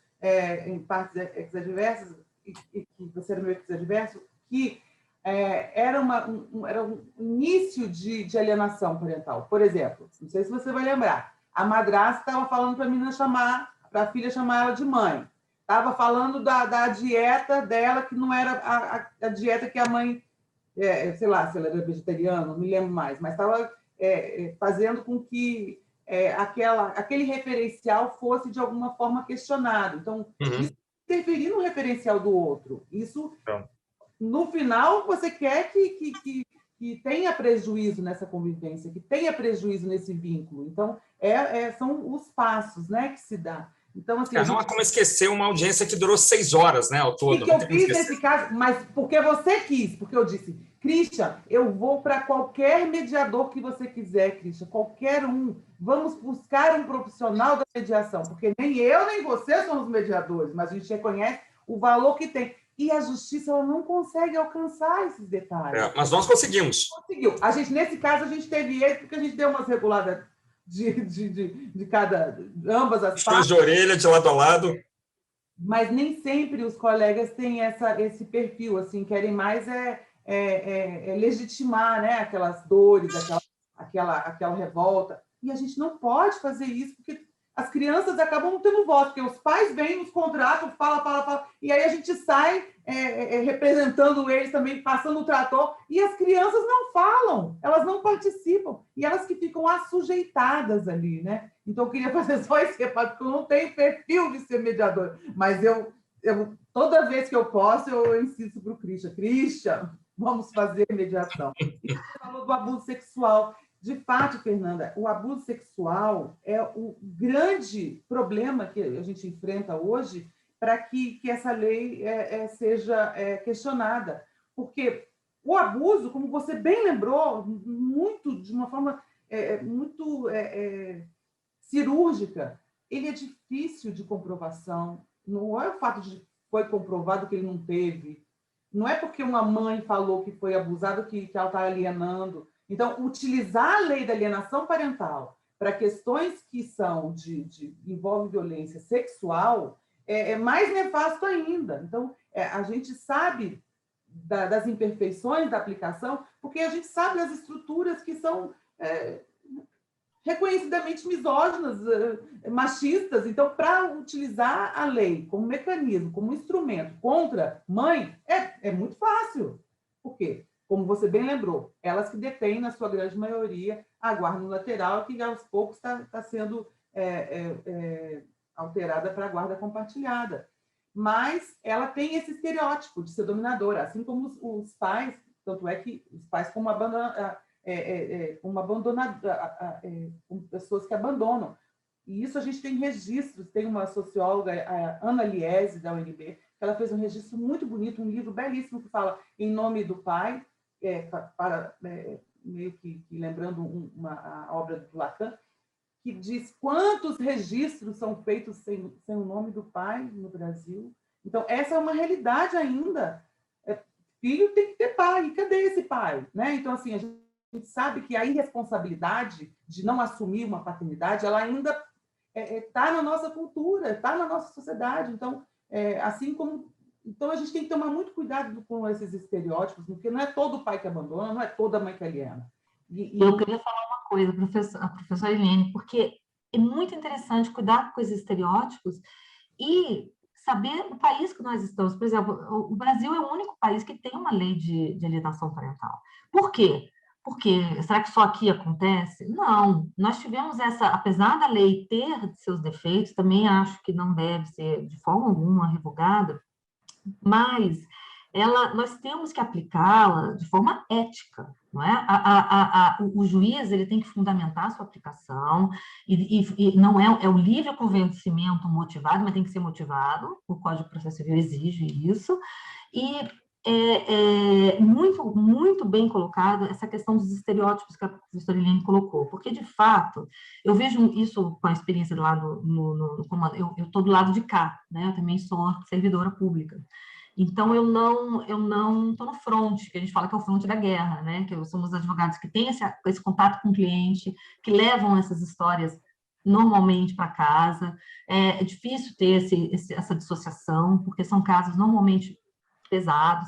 em partes exadversas, e que você era meu exadverso, que era um início de alienação parental. Por exemplo, não sei se você vai lembrar, a madrasta estava falando para a menina para a filha chamar ela de mãe. Estava falando da dieta dela, que não era a dieta que a mãe, sei lá, se ela era vegetariana, não me lembro mais, mas estava fazendo com que aquele referencial fosse, de alguma forma, questionado. Então, isso interferir no referencial do outro. Isso no final, você quer que tenha prejuízo nessa convivência, que tenha prejuízo nesse vínculo. Então, são os passos, né, que se dá. Então, assim, não há como esquecer uma audiência que durou 6 horas, né, ao todo. O que eu fiz nesse caso, mas porque você quis, porque eu disse, Christian, eu vou para qualquer mediador que você quiser, Christian, qualquer um. Vamos buscar um profissional da mediação, porque nem eu nem você somos mediadores, mas a gente reconhece o valor que tem. E a justiça ela não consegue alcançar esses detalhes. Mas nós conseguimos. Conseguiu. Nesse caso, a gente teve êxito, porque a gente deu umas reguladas de ambas as partes. De orelha, de lado a lado. Mas nem sempre os colegas têm esse perfil, assim, querem mais legitimar, né, aquelas dores, aquela revolta. E a gente não pode fazer isso, porque as crianças acabam não tendo voto, porque os pais vêm, nos contratam, fala, e aí a gente sai representando eles também, passando o trator, e as crianças não falam, elas não participam, e elas que ficam assujeitadas ali, né? Então, eu queria fazer só esse reparo, porque eu não tenho perfil de ser mediadora, mas eu toda vez que eu posso, eu insisto para o Christian, vamos fazer mediação. E você falou do abuso sexual. De fato, Fernanda, o abuso sexual é o grande problema que a gente enfrenta hoje para que essa lei seja questionada. Porque o abuso, como você bem lembrou, de uma forma muito cirúrgica, ele é difícil de comprovação. Não é o fato de que foi comprovado que ele não teve. Não é porque uma mãe falou que foi abusada que ela está alienando. Então, utilizar a lei da alienação parental para questões que envolvem violência sexual é mais nefasto ainda. Então, a gente sabe das imperfeições da aplicação, porque a gente sabe das estruturas que são reconhecidamente misóginas, machistas. Então, para utilizar a lei como mecanismo, como instrumento contra mãe, é muito fácil. Por quê? Como você bem lembrou, elas que detêm, na sua grande maioria, a guarda unilateral, que aos poucos está sendo alterada para a guarda compartilhada. Mas ela tem esse estereótipo de ser dominadora, assim como os pais, tanto é que os pais como pessoas que abandonam. E isso a gente tem registros, tem uma socióloga, a Ana Liese, da UNB, que ela fez um registro muito bonito, um livro belíssimo que fala Em Nome do Pai, meio que lembrando a obra do Lacan, que diz quantos registros são feitos sem o nome do pai no Brasil. Então, essa é uma realidade ainda. Filho tem que ter pai, e cadê esse pai? Né? Então, assim, a gente sabe que a irresponsabilidade de não assumir uma paternidade, ela ainda está na nossa cultura, está na nossa sociedade. Então, assim como... Então, a gente tem que tomar muito cuidado com esses estereótipos, porque não é todo pai que abandona, não é toda mãe que aliena. Eu queria falar uma coisa, a professora Helene, porque é muito interessante cuidar com esses estereótipos e saber o país que nós estamos. Por exemplo, o Brasil é o único país que tem uma lei de alienação parental. Por quê? Porque, será que só aqui acontece? Não, nós tivemos apesar da lei ter seus defeitos, também acho que não deve ser de forma alguma revogada, mas nós temos que aplicá-la de forma ética, não é? O juiz ele tem que fundamentar a sua aplicação, e não é o livre convencimento motivado, mas tem que ser motivado, o Código de Processo Civil exige isso, e muito, muito bem colocado essa questão dos estereótipos que a professora Helene colocou, porque, de fato, eu vejo isso com a experiência do lado, eu estou do lado de cá, né? Eu também sou servidora pública. Então, eu não estou no front, que a gente fala que é o front da guerra, né? Que somos advogados que têm esse contato com o cliente, que levam essas histórias normalmente para casa. É difícil ter essa dissociação, porque são casos normalmente pesados,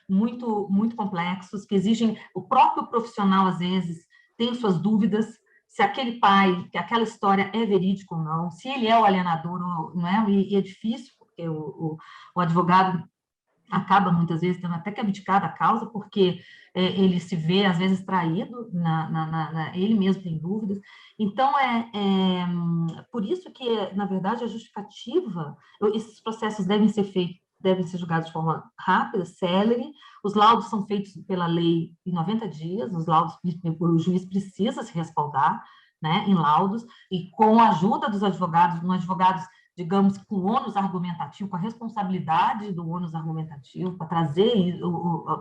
muito, muito complexos, que exigem... O próprio profissional, às vezes, tem suas dúvidas se aquele pai, que aquela história é verídica ou não, se ele é o alienador ou não é, e é difícil, porque o advogado acaba, muitas vezes, tendo até que abdicar da causa, porque ele se vê, às vezes, traído, ele mesmo tem dúvidas. Então, por isso que, na verdade, a justificativa, esses processos devem ser feitos devem ser julgados de forma rápida, célere. Os laudos são feitos pela lei em 90 dias, os laudos, o juiz precisa se respaldar, né, em laudos, e com a ajuda dos advogados, digamos, com ônus argumentativo, com a responsabilidade do ônus argumentativo, para trazer,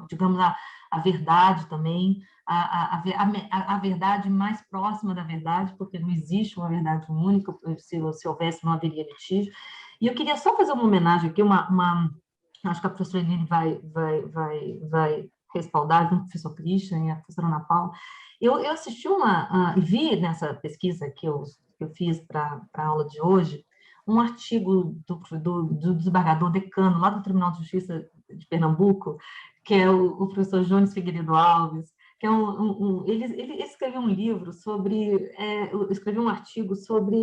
digamos, a verdade também, a verdade mais próxima da verdade, porque não existe uma verdade única, se houvesse, não haveria litígio. E eu queria só fazer uma homenagem aqui, acho que a professora Eliane vai respaldar, junto com o professor Christian e a professora Ana Paula. Eu assisti vi nessa pesquisa que eu fiz para a aula de hoje, um artigo do desembargador decano, lá do Tribunal de Justiça de Pernambuco, que é o professor Jones Figueiredo Alves, que é ele escreveu um livro sobre, escreveu um artigo sobre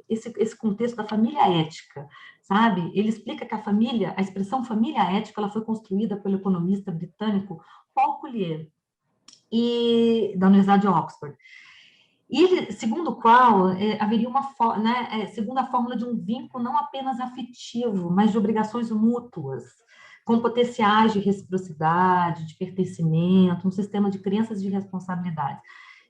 esse contexto da família ética, sabe? Ele explica que a expressão família ética, ela foi construída pelo economista britânico Paul Collier, da Universidade de Oxford. E segundo o qual haveria segundo a fórmula de um vínculo não apenas afetivo, mas de obrigações mútuas, com potenciais de reciprocidade, de pertencimento, um sistema de crenças de responsabilidade.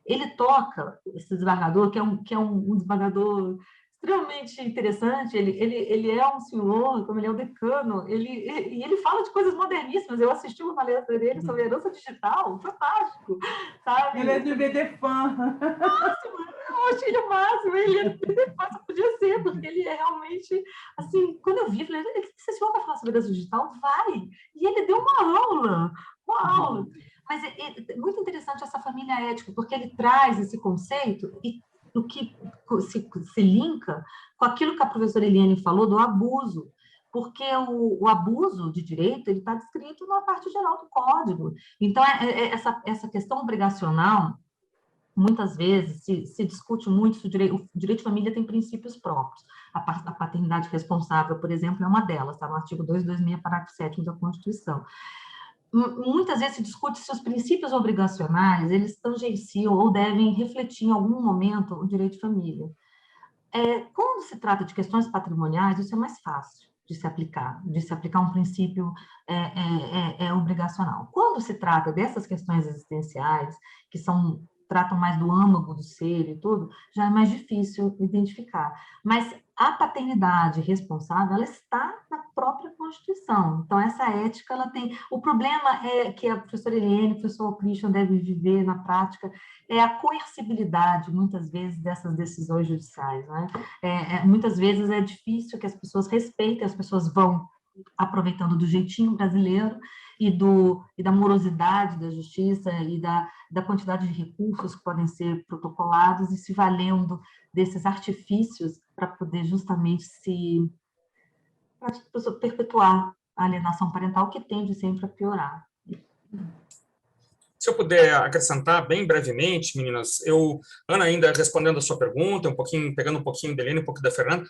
Ele toca, esse desembargador, que é um desembargador extremamente interessante, ele é um senhor, como ele é o decano, e ele fala de coisas moderníssimas. Eu assisti uma palestra dele sobre herança digital, fantástico, sabe? Ele é de BD fã. Máximo, eu achei ele o máximo, ele é de BD fã, só podia ser, porque ele é realmente, assim, quando eu vi, eu falei, esse senhor vai falar sobre herança digital? Vai! E ele deu uma aula. Mas é muito interessante essa família ética, porque ele traz esse conceito e o que se linka com aquilo que a professora Eliane falou do abuso, porque o abuso de direito ele está descrito na parte geral do Código. Então, essa questão obrigacional, muitas vezes, se discute muito se o direito de família tem princípios próprios. A paternidade responsável, por exemplo, é uma delas, está no artigo 226, parágrafo 7º da Constituição. Muitas vezes se discute se os princípios obrigacionais, eles tangenciam ou devem refletir em algum momento o direito de família. Quando se trata de questões patrimoniais, isso é mais fácil de se aplicar um princípio obrigacional. Quando se trata dessas questões existenciais, que tratam mais do âmago do ser e tudo, já é mais difícil identificar. Mas a paternidade responsável, ela está na própria Constituição. Então, essa ética, ela tem... O problema é que a professora Eliane, o professor Christian devem viver na prática, é a coercibilidade, muitas vezes, dessas decisões judiciais, né? Muitas vezes é difícil que as pessoas respeitem, as pessoas vão aproveitando do jeitinho brasileiro e da morosidade da justiça e da quantidade de recursos que podem ser protocolados e se valendo desses artifícios para poder justamente perpetuar a alienação parental, que tende sempre a piorar. Se eu puder acrescentar bem brevemente, meninas, Ana, ainda respondendo a sua pergunta, pegando um pouquinho da Helena, um pouquinho da Fernanda,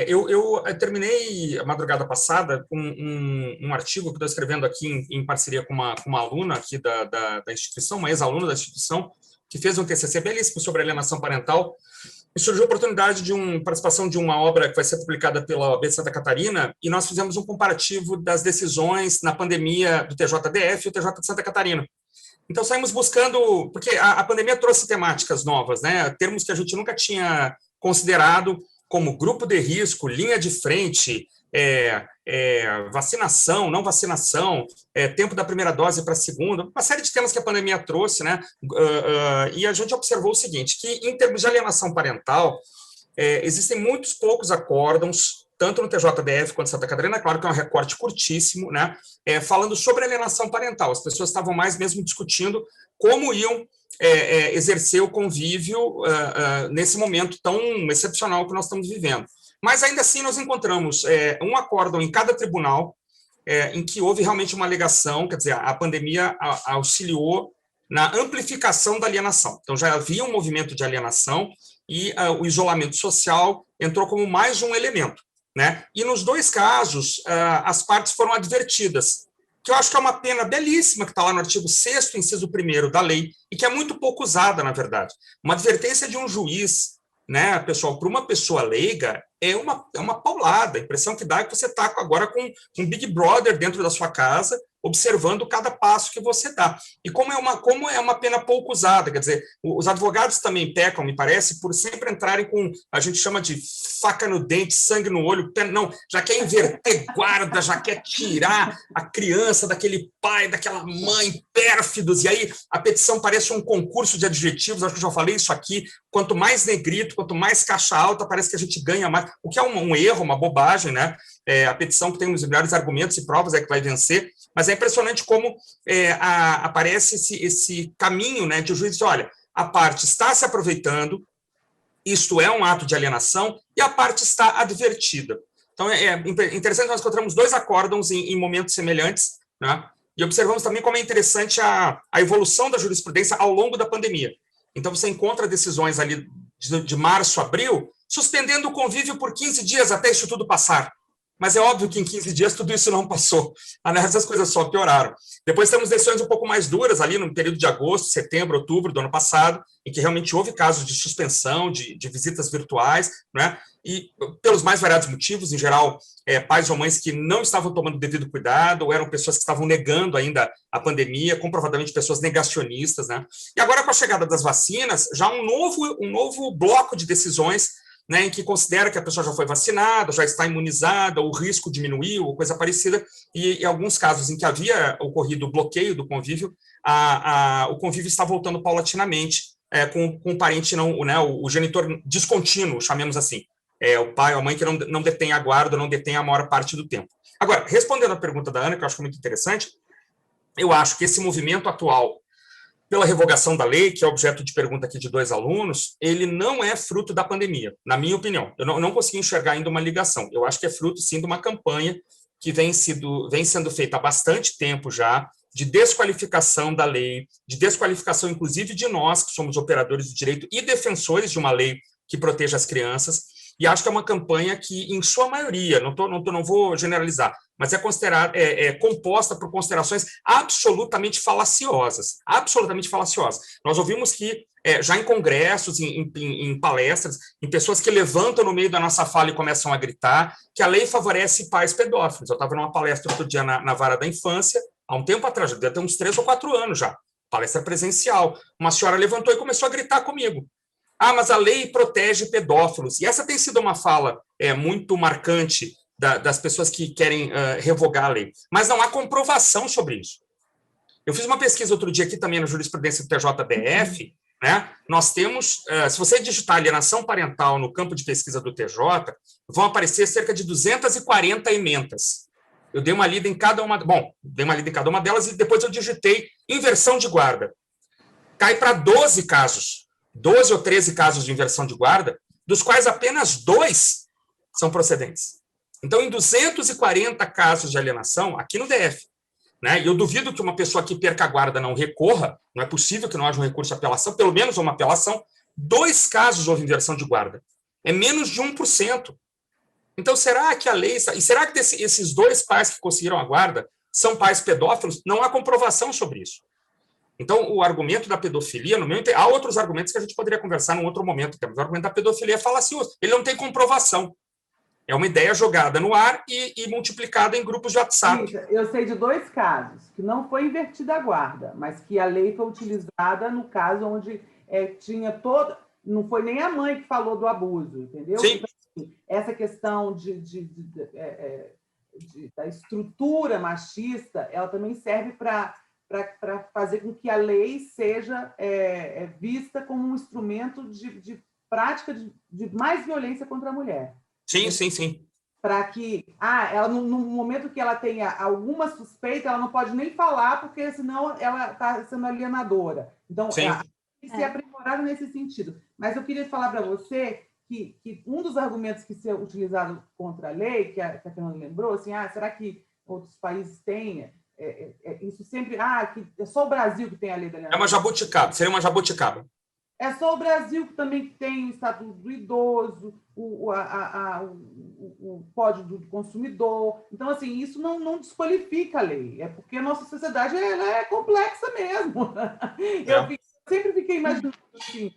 eu terminei a madrugada passada com um artigo que estou escrevendo aqui em parceria com uma aluna aqui da instituição, uma ex-aluna da instituição, que fez um TCC belíssimo sobre alienação parental, e surgiu a oportunidade de participação de uma obra que vai ser publicada pela OAB de Santa Catarina, e nós fizemos um comparativo das decisões na pandemia do TJDF e o TJ de Santa Catarina. Então, saímos buscando, porque a pandemia trouxe temáticas novas, né? Termos que a gente nunca tinha considerado, como grupo de risco, linha de frente, vacinação, não vacinação, tempo da primeira dose para a segunda, uma série de temas que a pandemia trouxe, né? E a gente observou o seguinte, que em termos de alienação parental, existem muitos poucos acórdãos, tanto no TJDF quanto em Santa Catarina, claro que é um recorte curtíssimo, né? Falando sobre alienação parental. As pessoas estavam mais mesmo discutindo como iam exercer o convívio nesse momento tão excepcional que nós estamos vivendo. Mas, ainda assim, nós encontramos um acórdão em cada tribunal em que houve realmente uma alegação, quer dizer, a pandemia auxiliou na amplificação da alienação. Então, já havia um movimento de alienação e o isolamento social entrou como mais um elemento, né? E, nos dois casos, as partes foram advertidas, que eu acho que é uma pena belíssima, que está lá no artigo 6º, inciso 1º da lei, e que é muito pouco usada, na verdade. Uma advertência de um juiz, né, pessoal, para uma pessoa leiga, é uma paulada. A impressão que dá é que você está agora com um Big Brother dentro da sua casa, observando cada passo que você dá. E como é uma pena pouco usada, quer dizer, os advogados também pecam, me parece, por sempre entrarem com, a gente chama de faca no dente, sangue no olho, não, já quer inverter guarda, já quer tirar a criança daquele pai, daquela mãe, pérfidos, e aí a petição parece um concurso de adjetivos, acho que eu já falei isso aqui, quanto mais negrito, quanto mais caixa alta, parece que a gente ganha mais, o que é um erro, uma bobagem, né? A petição que tem os melhores argumentos e provas é que vai vencer, mas é impressionante como aparece esse caminho, né, de o juiz dizer, olha, a parte está se aproveitando, isto é um ato de alienação, e a parte está advertida. Então, é interessante, nós encontramos dois acórdãos em momentos semelhantes, né, e observamos também como é interessante a evolução da jurisprudência ao longo da pandemia. Então, você encontra decisões ali de março a abril, suspendendo o convívio por 15 dias até isso tudo passar. Mas é óbvio que em 15 dias tudo isso não passou. Essas coisas só pioraram. Depois temos decisões um pouco mais duras ali no período de agosto, setembro, outubro do ano passado, em que realmente houve casos de suspensão, de visitas virtuais, né? E pelos mais variados motivos, em geral, pais ou mães que não estavam tomando devido cuidado, ou eram pessoas que estavam negando ainda a pandemia, comprovadamente pessoas negacionistas, né? E agora, com a chegada das vacinas, já um novo bloco de decisões, né, em que considera que a pessoa já foi vacinada, já está imunizada, o risco diminuiu, ou coisa parecida, e em alguns casos em que havia ocorrido o bloqueio do convívio, o convívio está voltando paulatinamente com o parente, né, o genitor descontínuo, chamemos assim, o pai ou a mãe que não detém a guarda, não detém a maior parte do tempo. Agora, respondendo à pergunta da Ana, que eu acho muito interessante, eu acho que esse movimento atual pela revogação da lei, que é objeto de pergunta aqui de 2 alunos, ele não é fruto da pandemia, na minha opinião. Eu não consegui enxergar ainda uma ligação. Eu acho que é fruto, sim, de uma campanha que vem sendo feita há bastante tempo já, de desqualificação da lei, de desqualificação, inclusive, de nós, que somos operadores de direito e defensores de uma lei que proteja as crianças. E acho que é uma campanha que, em sua maioria, não vou generalizar, mas é composta por considerações absolutamente falaciosas. Absolutamente falaciosas. Nós ouvimos que, já em congressos, em palestras, em pessoas que levantam no meio da nossa fala e começam a gritar, que a lei favorece pais pedófilos. Eu estava numa palestra outro dia na Vara da Infância, há um tempo atrás, deve ter uns 3 ou 4 anos já, palestra presencial. Uma senhora levantou e começou a gritar comigo. Mas a lei protege pedófilos. E essa tem sido uma fala muito marcante das pessoas que querem revogar a lei. Mas não há comprovação sobre isso. Eu fiz uma pesquisa outro dia aqui também na jurisprudência do TJDF, né? Nós temos, se você digitar alienação parental no campo de pesquisa do TJ, vão aparecer cerca de 240 emendas. Eu dei uma lida em cada uma, delas e depois eu digitei inversão de guarda. Cai para 12 casos. 12 ou 13 casos de inversão de guarda, dos quais apenas 2 são procedentes. Então, em 240 casos de alienação, aqui no DF, né, eu duvido que uma pessoa que perca a guarda não recorra, não é possível que não haja um recurso de apelação, pelo menos uma apelação, 2 casos houve inversão de guarda. É menos de 1%. Então, será que a lei... E será que esses 2 pais que conseguiram a guarda são pais pedófilos? Não há comprovação sobre isso. Então, o argumento da pedofilia, no meu entendimento, há outros argumentos que a gente poderia conversar num outro momento, mas o argumento da pedofilia é falacioso, ele não tem comprovação. É uma ideia jogada no ar e multiplicada em grupos de WhatsApp. Eu sei de 2 casos, que não foi invertida a guarda, mas que a lei foi utilizada no caso onde tinha toda... Não foi nem a mãe que falou do abuso, entendeu? Sim. Então, assim, essa questão da estrutura machista, ela também serve para fazer com que a lei seja vista como um instrumento de prática de mais violência contra a mulher. Sim, sim, sim. Para que, ela, no momento que ela tenha alguma suspeita, ela não pode nem falar, porque senão ela está sendo alienadora. Então, ela tem que ser aprimorada nesse sentido. Mas eu queria falar para você que um dos argumentos que se é utilizado contra a lei, que a Fernanda lembrou, assim, será que outros países têm... isso sempre... que é só o Brasil que tem a lei da alienação. É uma jabuticaba, seria uma jabuticaba. É só o Brasil que também tem o Estatuto do Idoso, o Código do Consumidor. Então, assim, isso não desqualifica a lei. É porque a nossa sociedade ela é complexa mesmo. Eu sempre fiquei imaginando assim,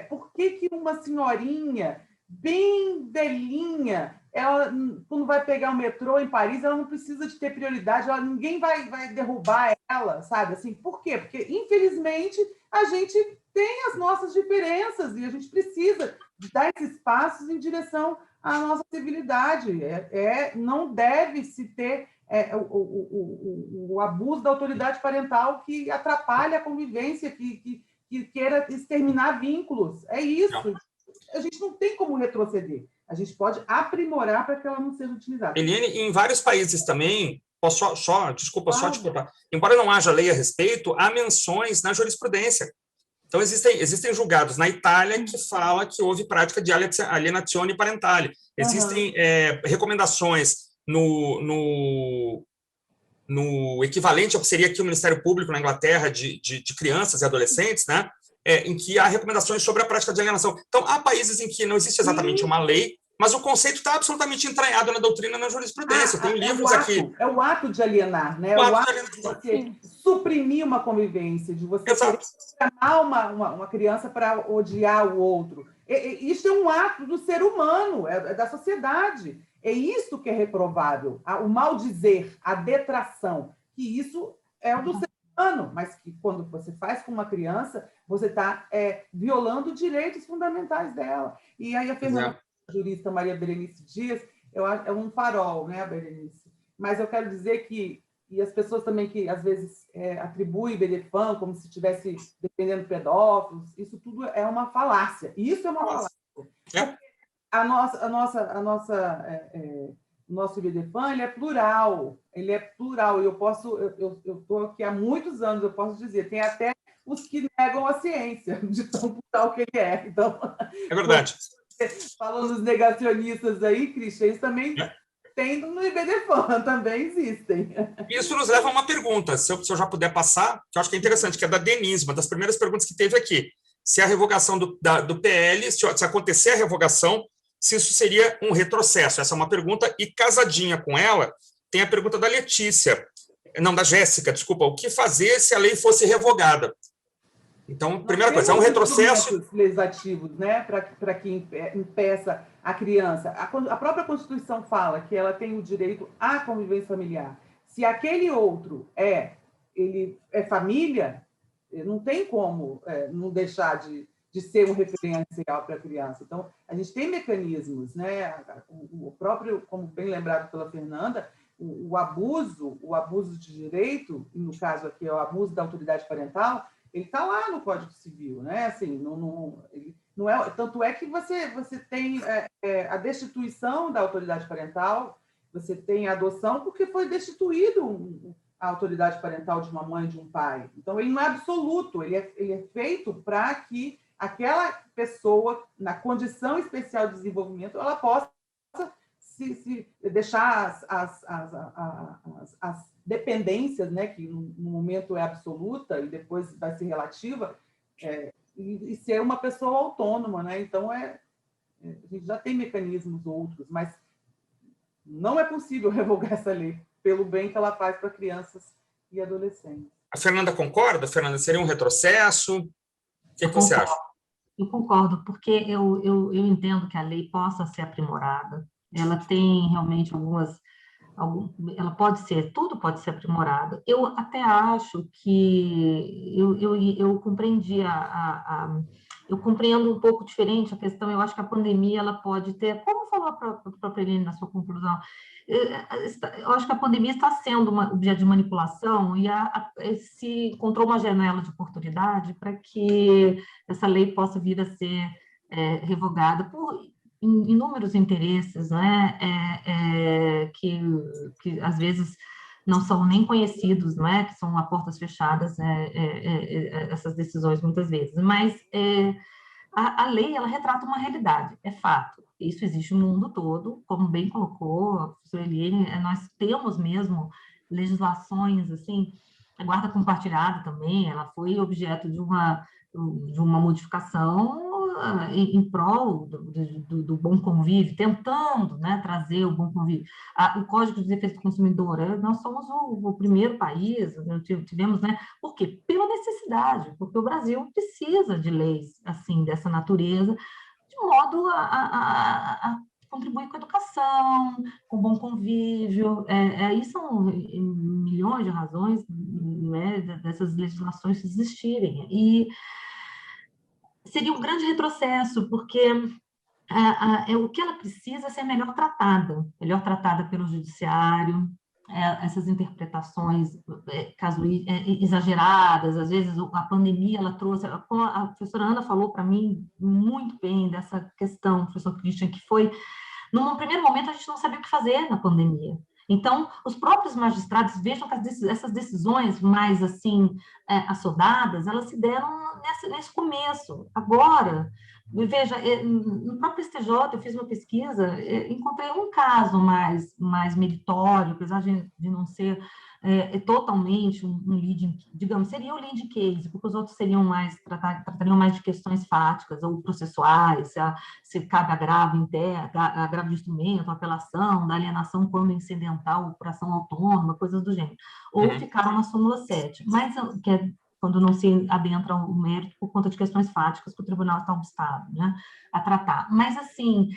por que uma senhorinha bem velhinha. Ela, quando vai pegar o metrô em Paris, ela não precisa de ter prioridade, ninguém vai derrubar ela, sabe? Assim, por quê? Porque, infelizmente, a gente tem as nossas diferenças e a gente precisa dar esses passos em direção à nossa civilidade. Não deve se ter o abuso da autoridade parental que atrapalha a convivência, que queira exterminar vínculos. É isso. A gente não tem como retroceder. A gente pode aprimorar para que ela não seja utilizada. Eliane, em vários países também, desculpa, só te cortar, embora não haja lei a respeito, há menções na jurisprudência. Então, existem julgados na Itália que fala que houve prática de alienazione parentale. Existem recomendações no equivalente ao que seria aqui o Ministério Público na Inglaterra de crianças e adolescentes, né? Em que há recomendações sobre a prática de alienação. Então, há países em que não existe exatamente uma lei, mas o conceito está absolutamente entranhado na doutrina e na jurisprudência. Tem livros aqui. É o ato de alienar, né? O ato de você suprimir uma convivência, de você programar uma criança para odiar o outro. Isso é um ato do ser humano, é da sociedade. É isso que é reprovável. O maldizer, a detração, que isso é o do ser humano, mas que quando você faz com uma criança, você está violando direitos fundamentais dela. E aí a Fernanda, a jurista Maria Berenice Dias, é um farol, né, Berenice? Mas eu quero dizer que, e as pessoas também que às vezes atribuem BDFAM como se estivesse defendendo pedófilos, isso tudo é uma falácia. Isso é uma falácia. O nosso BDFAM, ele é plural. Ele é plural. Eu estou aqui há muitos anos, eu posso dizer, tem até os que negam a ciência, de tão plural que ele é. Então, é verdade. Falando dos negacionistas aí, Christian, eles também tem no IBDFAM, também existem. Isso nos leva a uma pergunta, se eu já puder passar, que eu acho que é interessante, que é da Denise, uma das primeiras perguntas que teve aqui. Se a revogação do PL, se acontecer a revogação, se isso seria um retrocesso. Essa é uma pergunta, e casadinha com ela, tem a pergunta da Letícia, não, da Jéssica, desculpa, o que fazer se a lei fosse revogada? Então, primeira coisa, é um retrocesso legislativos, né, para que impeça a criança. A própria Constituição fala que ela tem o direito à convivência familiar. Se aquele outro ele é família, não tem como não deixar de ser um referencial para a criança. Então, a gente tem mecanismos, né? O próprio, como bem lembrado pela Fernanda, o abuso de direito, no caso aqui é o abuso da autoridade parental, ele está lá no Código Civil, né? Assim, ele não é, tanto é que você tem a destituição da autoridade parental, você tem a adoção porque foi destituído a autoridade parental de uma mãe e de um pai. Então, ele não é absoluto, ele é feito para que aquela pessoa, na condição especial de desenvolvimento, ela possa se deixar as dependência, né, que no momento é absoluta e depois vai ser relativa, e ser uma pessoa autônoma, né? Então, a gente já tem mecanismos outros, mas não é possível revogar essa lei pelo bem que ela faz para crianças e adolescentes. A Fernanda concorda? Fernanda, seria um retrocesso? O que você acha? Eu concordo, porque eu entendo que a lei possa ser aprimorada. Ela tem realmente ela tudo pode ser aprimorado. Eu até acho que eu compreendi eu compreendo um pouco diferente a questão. Eu acho que a pandemia ela pode ter, como falou a própria Eliane na sua conclusão, eu acho que a pandemia está sendo um objeto de manipulação e se encontrou uma janela de oportunidade para que essa lei possa vir a ser revogada por inúmeros interesses, né, que às vezes não são nem conhecidos, não é? Que são a portas fechadas, essas decisões muitas vezes. Mas a lei, ela retrata uma realidade, é fato. Isso existe no mundo todo, como bem colocou a professora Eliane, nós temos mesmo legislações, assim, a guarda compartilhada também, ela foi objeto de uma modificação em prol do bom convívio, tentando, né, trazer o bom convívio. O Código de Defesa do Consumidor, nós somos o primeiro país, tivemos, né, por quê? Pela necessidade, porque o Brasil precisa de leis assim, dessa natureza, de modo a contribuir com a educação, com bom convívio. Aí são milhões de razões, né, dessas legislações existirem. E seria um grande retrocesso, porque o que ela precisa é ser melhor tratada pelo judiciário. Essas interpretações exageradas, às vezes a pandemia ela trouxe, a professora Ana falou para mim muito bem dessa questão, professor Christian, que foi, num primeiro momento a gente não sabia o que fazer na pandemia. Então, os próprios magistrados vejam que essas decisões mais assim assodadas, elas se deram nesse começo. Agora, veja, no próprio STJ eu fiz uma pesquisa, encontrei um caso mais meritório, apesar de não ser totalmente um leading, digamos, seria o leading case, porque os outros seriam tratariam mais de questões fáticas ou processuais, se cabe agravo de instrumento, apelação, da alienação quando incidental por ação autônoma, coisas do gênero. Ou ficaram na súmula 7, mas que é quando não se adentra o mérito por conta de questões fáticas que o tribunal está obstado, né, a tratar. Mas, assim,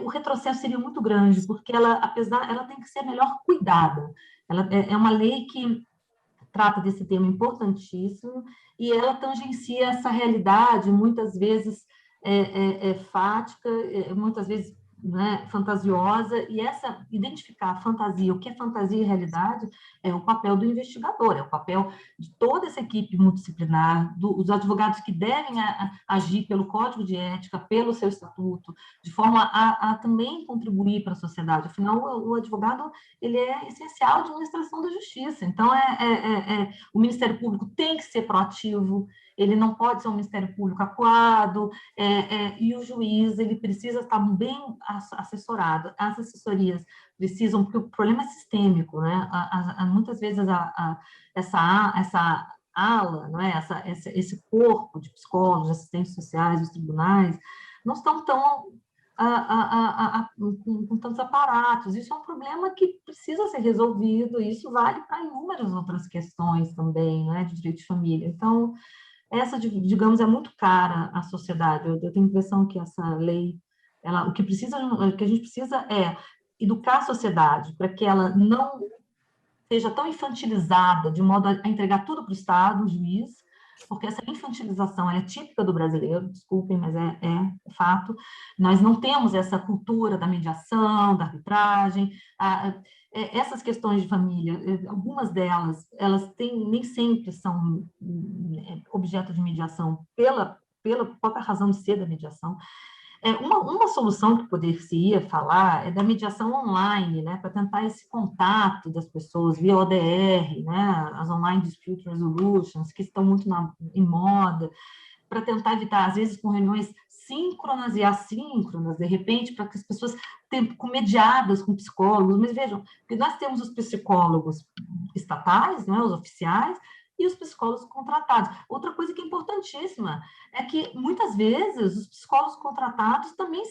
o retrocesso seria muito grande, porque ela tem que ser melhor cuidada. Ela é uma lei que trata desse tema importantíssimo e ela tangencia essa realidade, muitas vezes fática, muitas vezes, né, fantasiosa, e identificar a fantasia, o que é fantasia e realidade, é o papel do investigador, é o papel de toda essa equipe multidisciplinar, dos advogados que devem agir pelo Código de Ética, pelo seu estatuto, de forma a também contribuir para a sociedade. Afinal, o advogado ele é essencial à administração da justiça. Então, o Ministério Público tem que ser proativo, ele não pode ser um Ministério Público acuado, e o juiz ele precisa estar bem assessorado. As assessorias precisam, porque o problema é sistêmico, né? Muitas vezes essa ala, não é? Esse corpo de psicólogos, assistentes sociais, os tribunais, não estão tão com tantos aparatos. Isso é um problema que precisa ser resolvido, e isso vale para inúmeras outras questões também, né, de direito de família. Então, essa, digamos, é muito cara à sociedade. Eu tenho a impressão que essa lei, o que a gente precisa é educar a sociedade para que ela não seja tão infantilizada, de modo a entregar tudo para o Estado, o juiz, porque essa infantilização é típica do brasileiro, desculpem, mas é fato. Nós não temos essa cultura da mediação, da arbitragem, essas questões de família, algumas delas, elas nem sempre são objeto de mediação pela própria razão de ser da mediação. Uma solução que poderia falar é da mediação online, né, para tentar esse contato das pessoas via ODR, né, as Online Dispute Resolutions, que estão muito em moda, para tentar evitar, às vezes, com reuniões síncronas e assíncronas, de repente, para que as pessoas mediadas com psicólogos. Mas vejam, que nós temos os psicólogos estatais, né, os oficiais, e os psicólogos contratados. Outra coisa que é importantíssima é que, muitas vezes, os psicólogos contratados também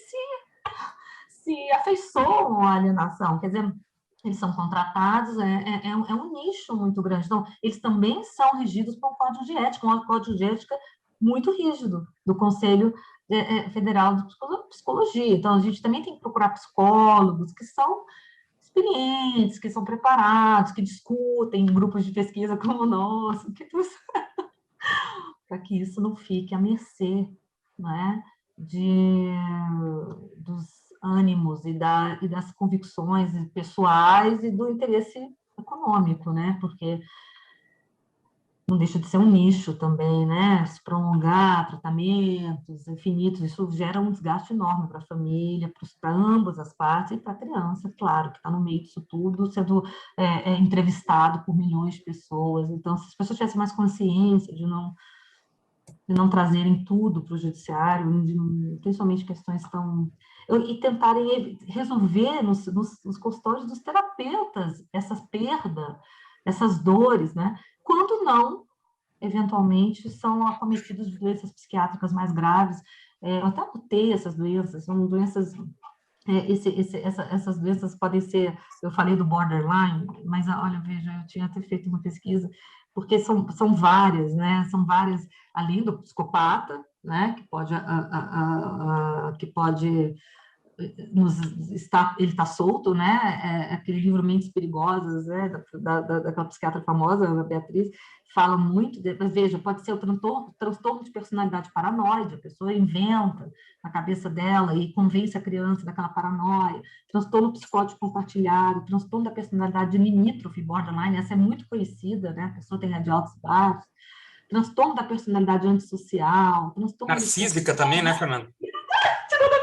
se afeiçoam à alienação, quer dizer, eles são contratados, é um nicho muito grande. Então, eles também são regidos por um código de ética, um código de ética muito rígido do Conselho Federal de Psicologia. Então, a gente também tem que procurar psicólogos que são experientes, que são preparados, que discutem em grupos de pesquisa como o nosso, para que isso não fique à mercê, né, dos ânimos e das convicções pessoais e do interesse econômico, né, porque não deixa de ser um nicho também, né? Se prolongar tratamentos infinitos, isso gera um desgaste enorme para a família, para ambas as partes, e para a criança, claro, que está no meio disso tudo, sendo entrevistado por milhões de pessoas. Então, se as pessoas tivessem mais consciência de não trazerem tudo para o judiciário, principalmente questões e tentarem resolver nos consultórios dos terapeutas essa perda, essas dores, né? Quando não, eventualmente, são acometidos de doenças psiquiátricas mais graves. Eu até anotei essas doenças, são doenças... essas doenças podem ser... Eu falei do borderline, mas, olha, veja, eu tinha até feito uma pesquisa, porque são várias, né? São várias, além do psicopata, né? Que pode ele está solto, né? Aquele livro Mentes Perigosas, né? Daquela psiquiatra famosa, a Beatriz, fala muito, mas veja, pode ser o transtorno de personalidade paranoide, a pessoa inventa na cabeça dela e convence a criança daquela paranoia, transtorno psicótico compartilhado, transtorno da personalidade limítrofe, borderline, essa é muito conhecida, né? A pessoa tem de altos e baixos, transtorno da personalidade antissocial, transtorno... Narcísica também, né, Fernanda?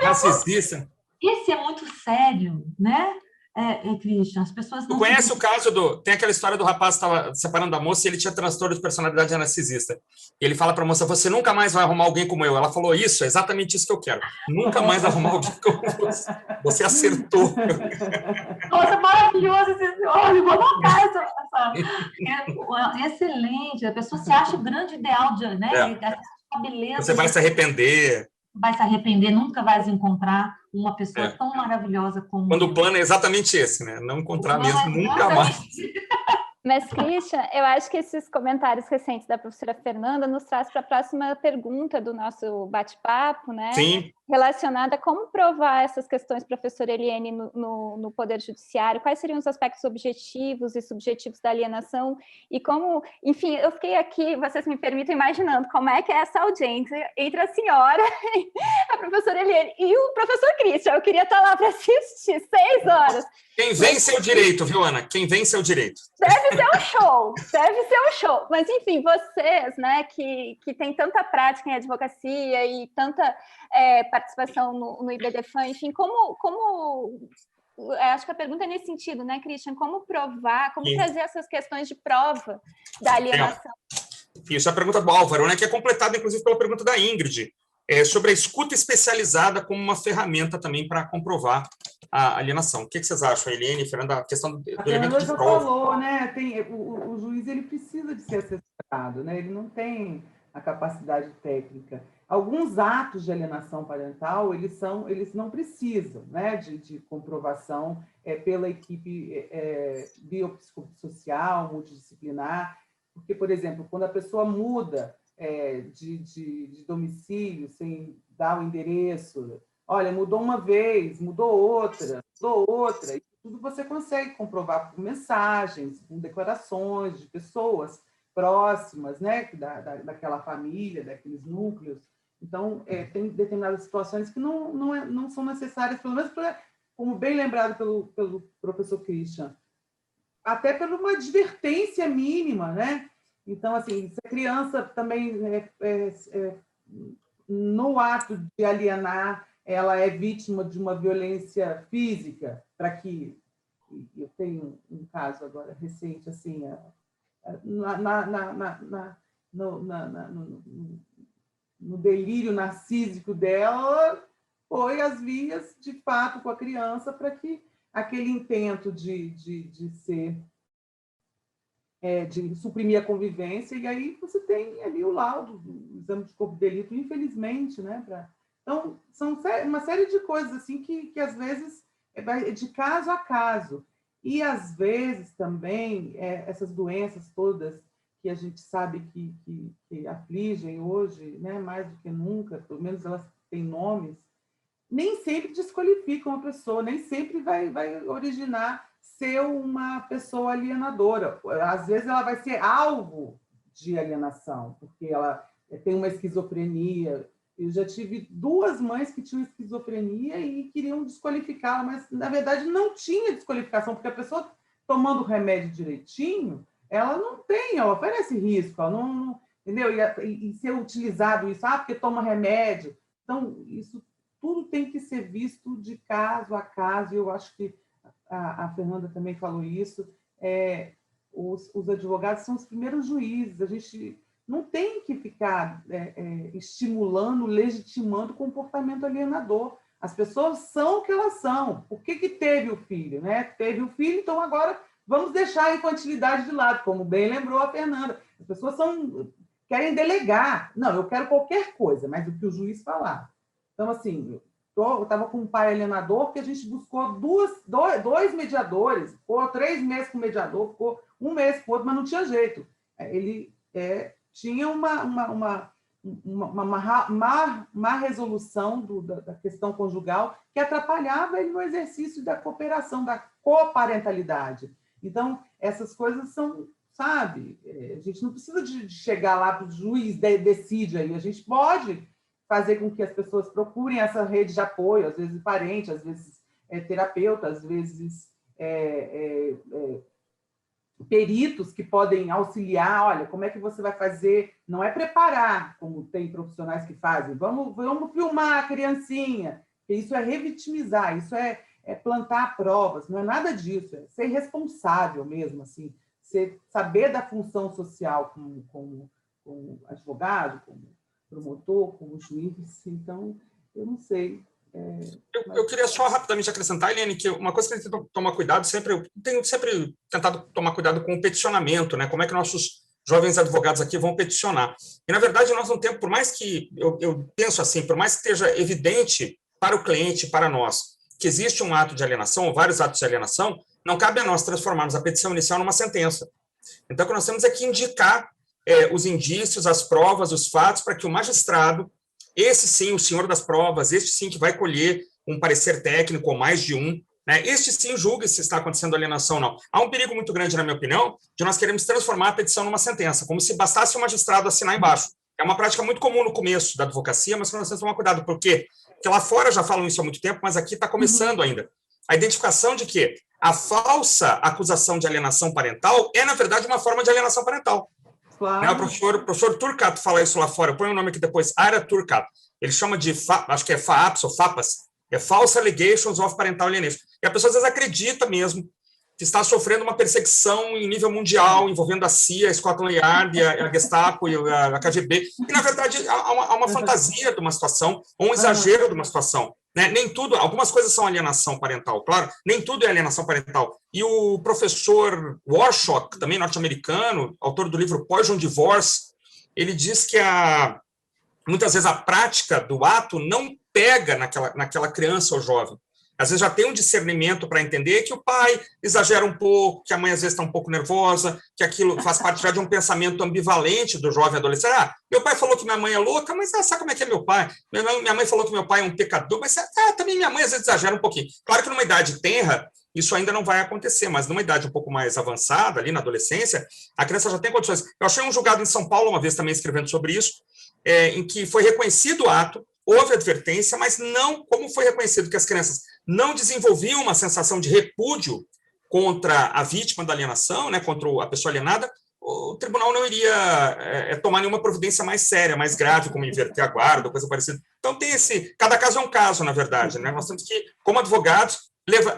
Narcisista. Esse é muito sério, né, Christian? As pessoas não... Tu conhece o caso do... Tem aquela história do rapaz que estava separando da moça e ele tinha transtorno de personalidade narcisista. E ele fala para a moça, você nunca mais vai arrumar alguém como eu. Ela falou, isso, é exatamente isso que eu quero. Nunca mais arrumar alguém como você. Você acertou. Nossa, maravilhoso. Olha, vou anotar essa... Excelente. A pessoa se acha o grande ideal de... Né? A beleza. Você vai se arrepender. Vai se arrepender, nunca vai encontrar uma pessoa tão maravilhosa como... Quando o plano é exatamente esse, né? Não encontrar mesmo, nunca mais. Mas, Christian, eu acho que esses comentários recentes da professora Fernanda nos traz para a próxima pergunta do nosso bate-papo, né? Sim. Relacionada a como provar essas questões, professora Eliane, no Poder Judiciário, quais seriam os aspectos objetivos e subjetivos da alienação e como, enfim, eu fiquei aqui, vocês me permitem, imaginando como é que é essa audiência entre a senhora, a professora Eliane e o professor Christian. Eu queria estar lá para assistir 6 horas. Quem vence é o direito, viu, Ana? Quem vence é o direito. Deve ser um show, deve ser um show. Mas, enfim, vocês, né, que têm tanta prática em advocacia e tanta participação no IBDFAN, enfim, acho que a pergunta é nesse sentido, né, Christian? Como provar, como trazer essas questões de prova da alienação? Isso é a pergunta do Álvaro, né, que é completada, inclusive, pela pergunta da Ingrid, sobre a escuta especializada como uma ferramenta também para comprovar a alienação. O que vocês acham, Eliane, Fernanda, a questão do elemento de prova? Falou, né? O juiz ele precisa de ser assessorado, né? Ele não tem a capacidade técnica. Alguns atos de alienação parental, eles não precisam, né, de comprovação pela equipe biopsicossocial, multidisciplinar, porque, por exemplo, quando a pessoa muda de domicílio sem dar o endereço, olha, mudou uma vez, mudou outra, e tudo você consegue comprovar por mensagens, por declarações de pessoas próximas, né, daquela família, daqueles núcleos. Então, tem determinadas situações que não são necessárias, pelo menos, como bem lembrado pelo professor Christian, até por uma advertência mínima, né? Então, assim, se a criança também, no ato de alienar, ela é vítima de uma violência física, para que... Eu tenho um caso agora recente, assim, no delírio narcísico dela, foi às vias, de fato, com a criança, para que aquele intento de suprimir a convivência, e aí você tem ali o laudo do exame de corpo de delito, infelizmente, né? Então, são uma série de coisas assim que às vezes é de caso a caso. E, às vezes, também, essas doenças todas que a gente sabe que afligem hoje, né, mais do que nunca, pelo menos elas têm nomes, nem sempre desqualificam a pessoa, nem sempre vai originar ser uma pessoa alienadora. Às vezes ela vai ser alvo de alienação, porque ela tem uma esquizofrenia. Eu já tive 2 mães que tinham esquizofrenia e queriam desqualificá-la, mas, na verdade, não tinha desqualificação, porque a pessoa, tomando o remédio direitinho, ela ela oferece risco, ela não entendeu? E ser utilizado isso, porque toma remédio. Então, isso tudo tem que ser visto de caso a caso, e eu acho que a Fernanda também falou isso, os advogados são os primeiros juízes, a gente não tem que ficar estimulando, legitimando o comportamento alienador. As pessoas são o que elas são. Por que teve o filho? Né? Teve o filho, então agora vamos deixar a infantilidade de lado, como bem lembrou a Fernanda. As pessoas querem delegar. Não, eu quero qualquer coisa, mas o que o juiz falar. Então, assim, eu estava com um pai alienador que a gente buscou 2 mediadores, ficou 3 meses com o mediador, ficou 1 mês com o outro, mas não tinha jeito. Ele tinha uma má resolução da questão conjugal que atrapalhava ele no exercício da cooperação, da coparentalidade. Então, essas coisas são, sabe, a gente não precisa de chegar lá para o juiz decide aí, a gente pode fazer com que as pessoas procurem essa rede de apoio, às vezes parente, às vezes terapeuta, às vezes peritos que podem auxiliar, olha, como é que você vai fazer, não é preparar, como tem profissionais que fazem, vamos filmar a criancinha, porque isso é revitimizar, isso é plantar provas, não é nada disso, é ser responsável mesmo, assim, saber da função social como advogado, como promotor, como juiz, então, eu não sei. Eu queria só rapidamente acrescentar, Eliane, que uma coisa que a gente tem que tomar cuidado eu tenho sempre tentado tomar cuidado com o peticionamento, né? Como é que nossos jovens advogados aqui vão peticionar. E, na verdade, nós não temos, por mais que, eu penso assim, por mais que esteja evidente para o cliente, para nós, que existe um ato de alienação, ou vários atos de alienação, não cabe a nós transformarmos a petição inicial numa sentença. Então, o que nós temos é que indicar os indícios, as provas, os fatos, para que o magistrado, esse sim, o senhor das provas, este sim que vai colher um parecer técnico ou mais de um, né? Este sim julgue se está acontecendo alienação ou não. Há um perigo muito grande, na minha opinião, de nós queremos transformar a petição numa sentença, como se bastasse o magistrado assinar embaixo. É uma prática muito comum no começo da advocacia, mas que nós temos que tomar cuidado. Por quê? Porque lá fora já falam isso há muito tempo, mas aqui está começando ainda. A identificação de que a falsa acusação de alienação parental é, na verdade, uma forma de alienação parental. Claro. O professor Turcato fala isso lá fora, eu ponho o nome aqui depois, Ara Turcato. Ele chama de, acho que é FAAPS ou FAPAS, False Allegations of Parental Alienation. E a pessoa às vezes acredita mesmo que está sofrendo uma perseguição em nível mundial, envolvendo a CIA, a Scotland Yard, a Gestapo e a KGB. E, na verdade, há uma fantasia de uma situação, ou um exagero de uma situação. Né? Nem tudo, algumas coisas são alienação parental, claro, nem tudo é alienação parental. E o professor Warshak, também norte-americano, autor do livro Poison Divorce, ele diz que muitas vezes a prática do ato não pega naquela criança ou jovem. Às vezes já tem um discernimento para entender que o pai exagera um pouco, que a mãe às vezes está um pouco nervosa, que aquilo faz parte já de um pensamento ambivalente do jovem adolescente. Meu pai falou que minha mãe é louca, mas sabe como é que é meu pai? Minha mãe falou que meu pai é um pecador, mas também minha mãe às vezes exagera um pouquinho. Claro que numa idade tenra, isso ainda não vai acontecer, mas numa idade um pouco mais avançada, ali na adolescência, a criança já tem condições. Eu achei um julgado em São Paulo, uma vez também escrevendo sobre isso, em que foi reconhecido o ato, houve advertência, mas não como foi reconhecido que as crianças não desenvolviam uma sensação de repúdio contra a vítima da alienação, né, contra a pessoa alienada, o tribunal não iria tomar nenhuma providência mais séria, mais grave, como inverter a guarda, ou coisa parecida. Então, cada caso é um caso, na verdade. Né? Nós temos que, como advogados,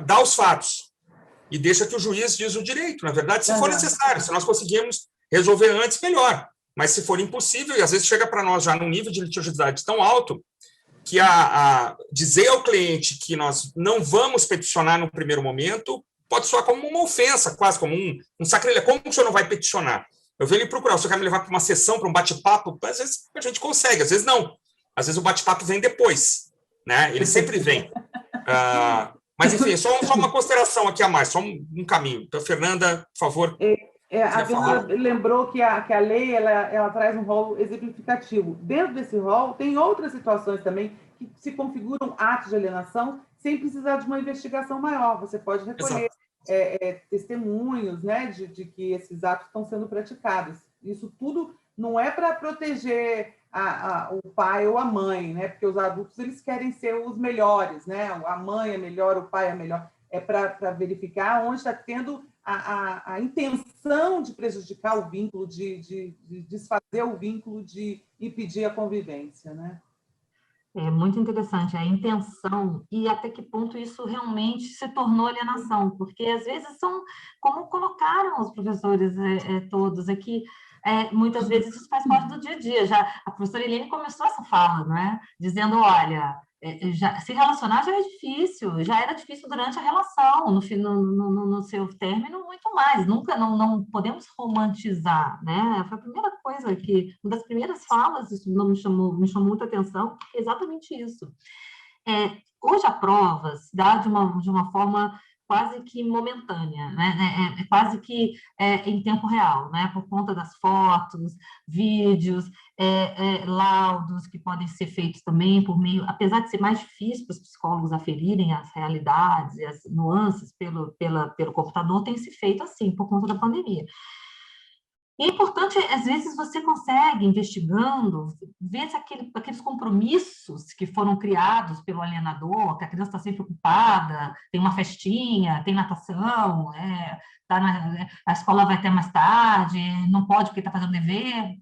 dar os fatos e deixa que o juiz diz o direito, na verdade, se for necessário. Se nós conseguirmos resolver antes, melhor. Mas se for impossível, e às vezes chega para nós já num nível de litigiosidade tão alto, que dizer ao cliente que nós não vamos peticionar no primeiro momento pode soar como uma ofensa, quase como um sacrilégio. Como que o senhor não vai peticionar? Eu venho lhe procurar, o senhor quer me levar para uma sessão, para um bate-papo? Às vezes a gente consegue, às vezes não. Às vezes o bate-papo vem depois, né? Ele sempre vem. Mas, enfim, só uma consideração aqui a mais, só um caminho. Então, Fernanda, por favor. A Fernanda lembrou que a lei ela traz um rol exemplificativo. Dentro desse rol, tem outras situações também que se configuram atos de alienação sem precisar de uma investigação maior. Você pode recolher testemunhos, né, de que esses atos estão sendo praticados. Isso tudo não é para proteger o pai ou a mãe, né? Porque os adultos eles querem ser os melhores, né? A mãe é melhor, o pai é melhor. É para verificar onde está tendo a intenção de prejudicar o vínculo, de desfazer o vínculo, de impedir a convivência, né? É muito interessante a intenção e até que ponto isso realmente se tornou alienação, porque às vezes são, como colocaram os professores todos aqui, muitas vezes isso faz parte do dia a dia. Já a professora Eliane começou essa fala, né? Dizendo, olha, se relacionar já é difícil, já era difícil durante a relação, no seu término, muito mais. Nunca, não podemos romantizar, né? Foi a primeira coisa uma das primeiras falas, isso me chamou muita atenção, porque é exatamente isso. Hoje a prova se dá de uma forma quase que momentânea, né? Quase que em tempo real, né? Por conta das fotos, vídeos, laudos que podem ser feitos também por meio, apesar de ser mais difícil para os psicólogos aferirem as realidades e as nuances pelo computador, tem se feito assim, por conta da pandemia. E é importante, às vezes, você consegue, investigando, ver se aqueles compromissos que foram criados pelo alienador, que a criança está sempre ocupada, tem uma festinha, tem natação, a escola vai até mais tarde, não pode porque está fazendo dever,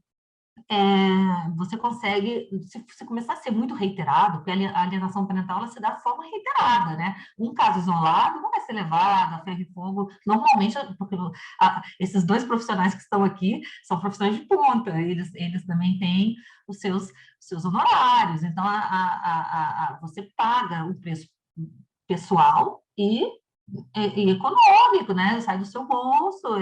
você consegue, se você começar a ser muito reiterado, porque a alienação parental ela se dá de forma reiterada, né? Um caso isolado não vai ser levado a ferro e fogo, normalmente, porque esses dois profissionais que estão aqui são profissionais de ponta, eles também têm os seus honorários, então você paga o preço pessoal e econômico, né? Sai do seu bolso,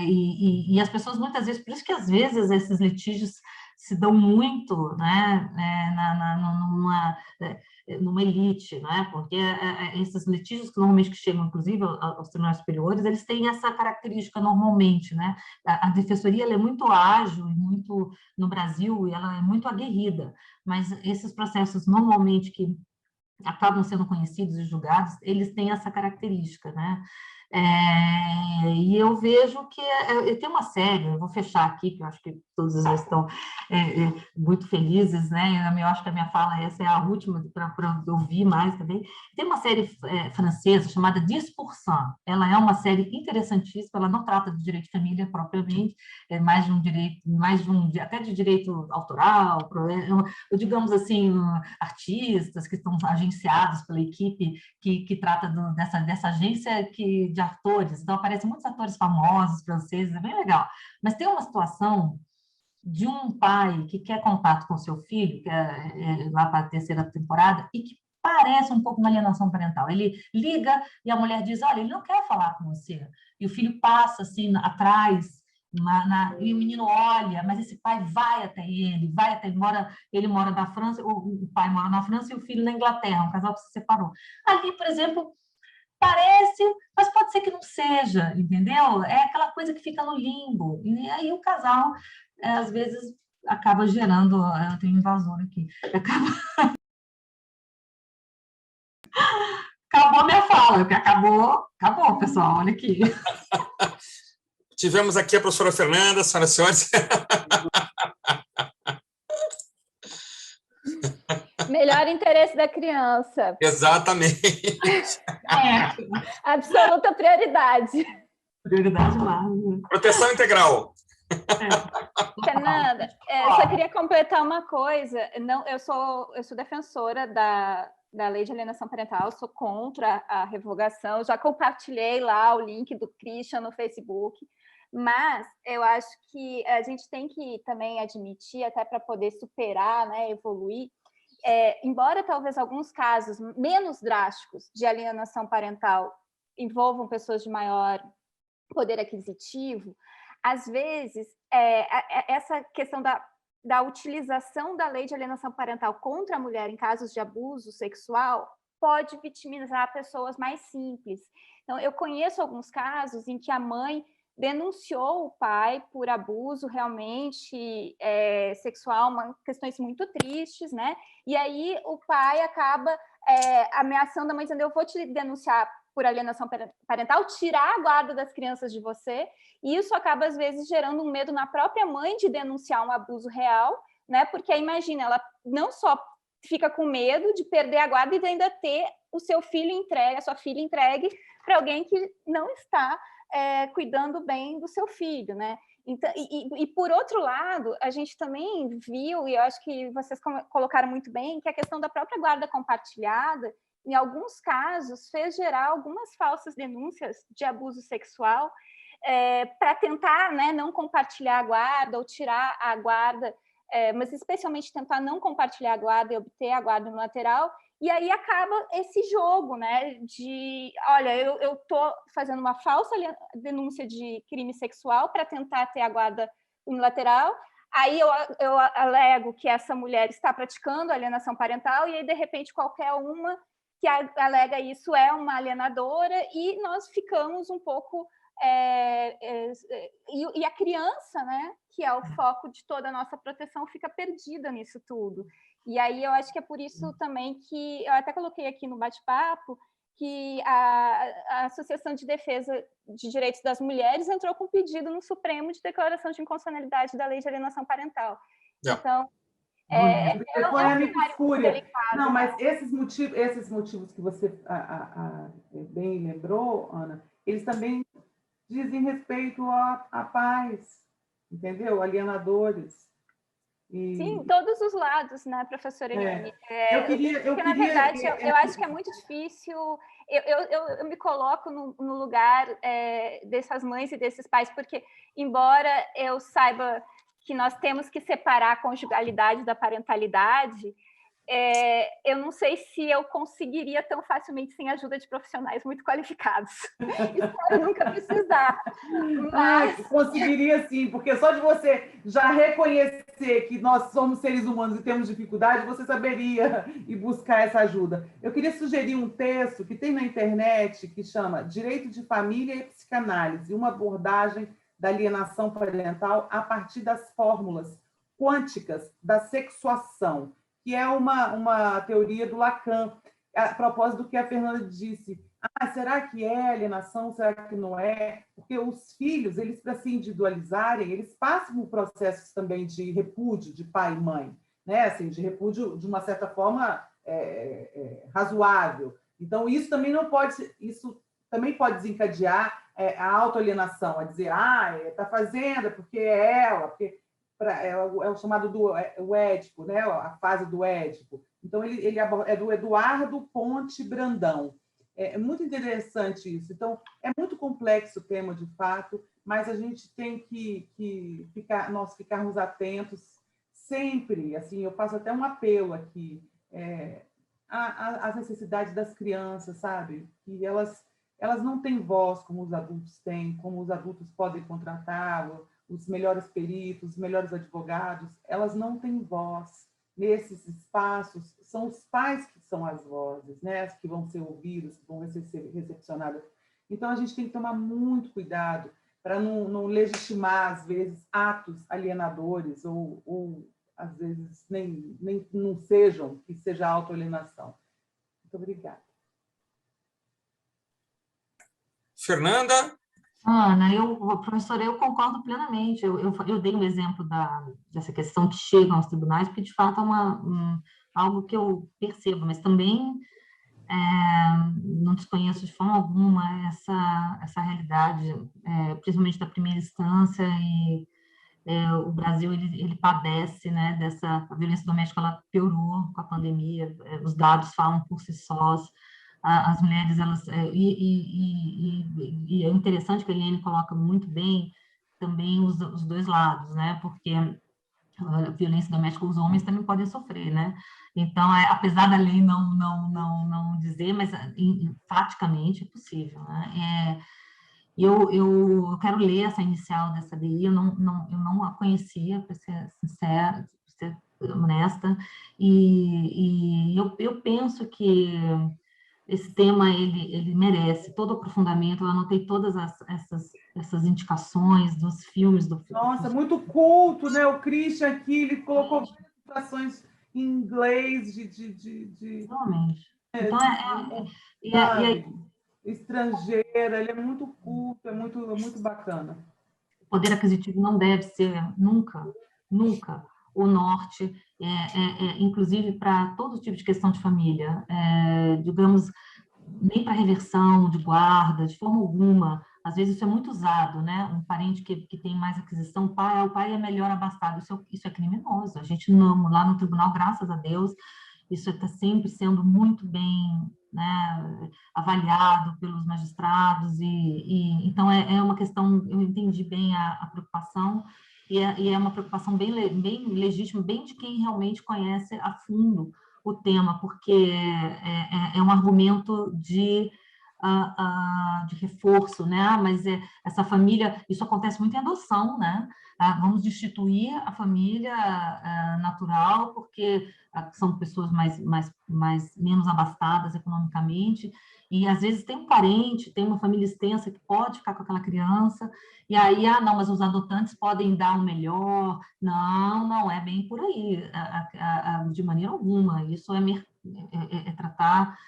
e as pessoas muitas vezes, por isso que às vezes esses litígios se dão muito, né? Numa elite, né? Porque esses litígios que normalmente chegam, inclusive, aos tribunais superiores, eles têm essa característica normalmente, né? A defensoria ela é muito ágil e muito no Brasil, e ela é muito aguerrida, mas esses processos normalmente que acabam sendo conhecidos e julgados, eles têm essa característica, né? E eu vejo que tem uma série, eu vou fechar aqui, que eu acho que todos já estão muito felizes, né? Eu acho que a minha fala essa é a última para ouvir mais também. Tem uma série francesa chamada 10%. Ela é uma série interessantíssima, ela não trata de direito de família propriamente, é mais de um direito, até de direito autoral, digamos assim, artistas que estão agenciados pela equipe que trata dessa agência de atores, então aparecem muitos atores famosos, franceses, é bem legal. Mas tem uma situação de um pai que quer contato com seu filho, que lá para a terceira temporada, e que parece um pouco uma alienação parental. Ele liga e a mulher diz, olha, ele não quer falar com você. E o filho passa assim atrás, e o menino olha, mas esse pai vai até ele, ele mora na França, o pai mora na França e o filho na Inglaterra, um casal que se separou. Ali, por exemplo, parece, mas pode ser que não seja, entendeu? É aquela coisa que fica no limbo. E aí o casal, às vezes, acaba gerando... Eu tenho um invasor aqui. Acabou minha fala, porque acabou, pessoal, olha aqui. Tivemos aqui a professora Fernanda, senhoras e senhores. Melhor interesse da criança. Exatamente. Absoluta prioridade. Prioridade máxima. Proteção integral. Fernanda, só queria completar uma coisa. Não, eu sou defensora da lei de alienação parental, sou contra a revogação. Já compartilhei lá o link do Christian no Facebook. Mas eu acho que a gente tem que também admitir, até para poder superar, né, evoluir, embora talvez alguns casos menos drásticos de alienação parental envolvam pessoas de maior poder aquisitivo, às vezes essa questão da utilização da lei de alienação parental contra a mulher em casos de abuso sexual pode vitimizar pessoas mais simples. Então, eu conheço alguns casos em que a mãe denunciou o pai por abuso realmente sexual, questões muito tristes, né? E aí o pai acaba ameaçando a mãe, dizendo, eu vou te denunciar por alienação parental, tirar a guarda das crianças de você, e isso acaba, às vezes, gerando um medo na própria mãe de denunciar um abuso real, né? Porque, imagina, ela não só fica com medo de perder a guarda e de ainda ter o seu filho entregue, a sua filha entregue para alguém que não está cuidando bem do seu filho, né? Então, e por outro lado, a gente também viu, e eu acho que vocês colocaram muito bem, que a questão da própria guarda compartilhada, em alguns casos, fez gerar algumas falsas denúncias de abuso sexual para tentar, né, não compartilhar a guarda ou tirar a guarda, mas especialmente tentar não compartilhar a guarda e obter a guarda unilateral. E aí acaba esse jogo, né, de, olha, eu estou fazendo uma falsa denúncia de crime sexual para tentar ter a guarda unilateral, aí eu alego que essa mulher está praticando alienação parental, e aí, de repente, qualquer uma que alega isso é uma alienadora, e nós ficamos um pouco... e a criança, né, que é o foco de toda a nossa proteção, fica perdida nisso tudo. E aí eu acho que é por isso também que eu até coloquei aqui no bate-papo que a Associação de Defesa de Direitos das Mulheres entrou com um pedido no Supremo de declaração de inconstitucionalidade da Lei de Alienação Parental. Então, Foi a fúria. delicado, não, né? mas esses motivos que você bem lembrou, Ana, eles também dizem respeito à paz, entendeu? Alienadores. Sim, todos os lados, né, professora Eliane? Porque, na verdade, eu acho que é muito difícil. Eu me coloco no lugar dessas mães e desses pais, porque, embora eu saiba que nós temos que separar a conjugalidade da parentalidade, eu não sei se eu conseguiria tão facilmente sem a ajuda de profissionais muito qualificados. Espero nunca precisar. Mas... conseguiria sim, porque só de você já reconhecer que nós somos seres humanos e temos dificuldade, você saberia ir buscar essa ajuda. Eu queria sugerir um texto que tem na internet que chama Direito de Família e Psicanálise, uma abordagem da alienação parental a partir das fórmulas quânticas da sexuação, que é uma teoria do Lacan, a propósito do que a Fernanda disse. Será que é alienação? Será que não é? Porque os filhos, eles, para se individualizarem, eles passam por processos também de repúdio de pai e mãe, né? Assim, de repúdio de uma certa forma razoável. Então, isso também pode desencadear a autoalienação, a dizer, está fazendo porque é ela, porque é o chamado o Édipo, né? A fase do Édipo. Então, ele é do Eduardo Ponte Brandão. É muito interessante isso. Então, é muito complexo o tema, de fato, mas a gente tem que nós ficarmos atentos sempre. Assim, eu faço até um apelo aqui às necessidades das crianças, sabe? Que elas não têm voz como os adultos têm, como os adultos podem contratar os melhores peritos, os melhores advogados. Elas não têm voz. Nesses espaços, são os pais que são as vozes, né? As que vão ser ouvidas, que vão ser recepcionadas. Então, a gente tem que tomar muito cuidado para não legitimar, às vezes, atos alienadores ou às vezes, nem não que seja autoalienação. Muito obrigada. Fernanda? Ana, professora, eu concordo plenamente. Eu dei um exemplo dessa questão que chega aos tribunais, porque, de fato, é algo que eu percebo, mas também não desconheço de forma alguma essa realidade, principalmente da primeira instância, e o Brasil ele padece, né, a violência doméstica. Ela piorou com a pandemia, os dados falam por si sós. As mulheres, elas... E é interessante que a Eliane coloca muito bem também os dois lados, né? Porque a violência doméstica, os homens também podem sofrer, né? Então, apesar da lei não dizer, mas faticamente é possível, né? Eu quero ler essa inicial dessa DI, eu não a conhecia, para ser sincera, para ser honesta, e eu penso que esse tema ele merece todo o aprofundamento. Eu anotei todas essas indicações dos filmes do filme. Nossa, muito culto, né? O Christian aqui, ele colocou citações em inglês Realmente. Então, estrangeira, ele é muito culto, é muito bacana. O poder aquisitivo não deve ser nunca o norte, inclusive para todo tipo de questão de família, digamos, nem para reversão de guarda, de forma alguma. Às vezes isso é muito usado, né? Um parente que tem mais aquisição, o pai é melhor abastado. Isso é criminoso. A gente não, lá no tribunal, graças a Deus, isso está sempre sendo muito bem, né, avaliado pelos magistrados, então é uma questão, eu entendi bem a preocupação, e é uma preocupação bem legítima, bem de quem realmente conhece a fundo o tema, porque é um argumento de reforço, né? Mas essa família, isso acontece muito em adoção, né? Vamos destituir a família natural, porque são pessoas menos abastadas economicamente, e às vezes tem um parente, tem uma família extensa que pode ficar com aquela criança, e aí, não, mas os adotantes podem dar o melhor. Não é bem por aí, de maneira alguma. Isso é tratar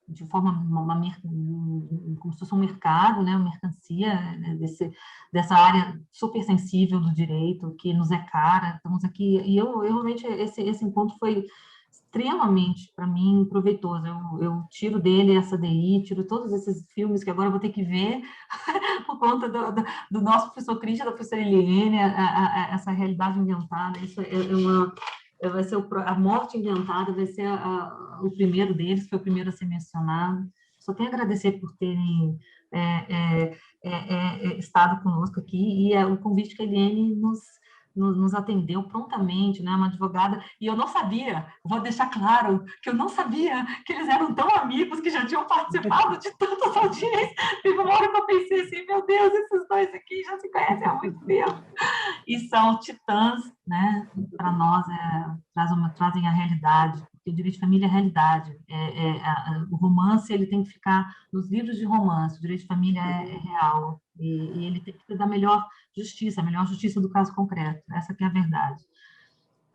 de forma, como se fosse um mercado, né, uma mercancia dessa área super sensível do direito, que nos é cara. Estamos aqui, e eu realmente, esse encontro foi extremamente, para mim, proveitoso. Eu tiro dele essa DI, tiro todos esses filmes que agora eu vou ter que ver por conta do nosso professor Christian, da professora Eliane, essa realidade inventada. Isso vai ser a morte inventada, vai ser o primeiro deles, foi o primeiro a ser mencionado. Só tenho a agradecer por terem estado conosco aqui, e o convite que a Eliane nos atendeu prontamente, né, uma advogada, e eu não sabia, vou deixar claro, que eu não sabia que eles eram tão amigos, que já tinham participado de tantas audiências. Teve uma hora que eu pensei assim, meu Deus, esses dois aqui já se conhecem há muito tempo. E são titãs, né, para nós, trazem a realidade, porque o direito de família é a realidade. O romance, ele tem que ficar nos livros de romance, o direito de família é real, e ele tem que ter a melhor justiça do caso concreto. Essa que é a verdade.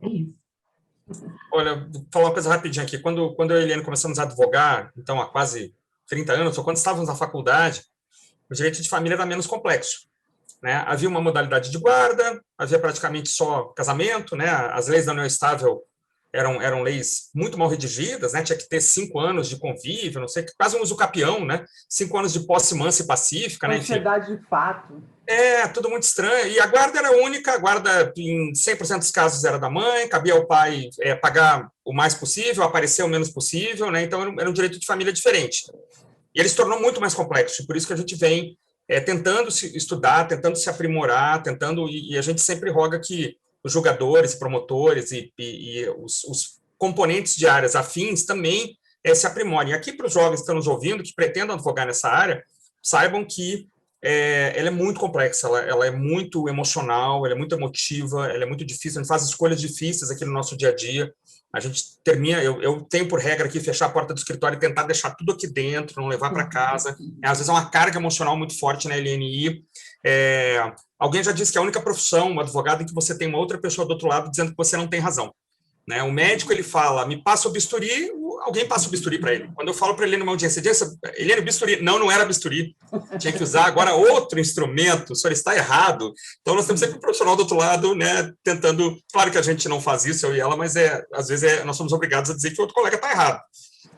É isso. Olha, vou falar uma coisa rapidinho aqui. Quando eu e a Eliane começamos a advogar, então há quase 30 anos, ou quando estávamos na faculdade, o direito de família era menos complexo, né? Havia uma modalidade de guarda, havia praticamente só casamento, né? As leis da união estável eram leis muito mal redigidas, né? Tinha que ter 5 anos de convívio, não sei, quase um usucapião, né? 5 anos de posse mansa e pacífica, né? Sociedade de fato. Tudo muito estranho. E a guarda era única, a guarda em 100% dos casos era da mãe, cabia ao pai pagar o mais possível, aparecer o menos possível, né? Então era um direito de família diferente. E ele se tornou muito mais complexo, por isso que a gente vem tentando se estudar, tentando se aprimorar, e a gente sempre roga que os julgadores, promotores e os componentes de áreas afins também se aprimorem. Aqui, para os jovens que estão nos ouvindo, que pretendam advogar nessa área, saibam que ela é muito complexa, ela é muito emocional, ela é muito emotiva, ela é muito difícil, a gente faz escolhas difíceis aqui no nosso dia a dia. A gente termina, eu tenho por regra aqui fechar a porta do escritório e tentar deixar tudo aqui dentro, não levar para casa. Às vezes é uma carga emocional muito forte na LNI. Alguém já disse que é a única profissão, um advogado, em que você tem uma outra pessoa do outro lado dizendo que você não tem razão, né? O médico, ele fala, me passa o bisturi, alguém passa o bisturi para ele. Quando eu falo para ele numa audiência, Eliane, bisturi, não era bisturi, tinha que usar agora outro instrumento, o senhor está errado. Então nós temos sempre um profissional do outro lado, né, tentando, claro que a gente não faz isso, eu e ela, mas às vezes nós somos obrigados a dizer que o outro colega está errado.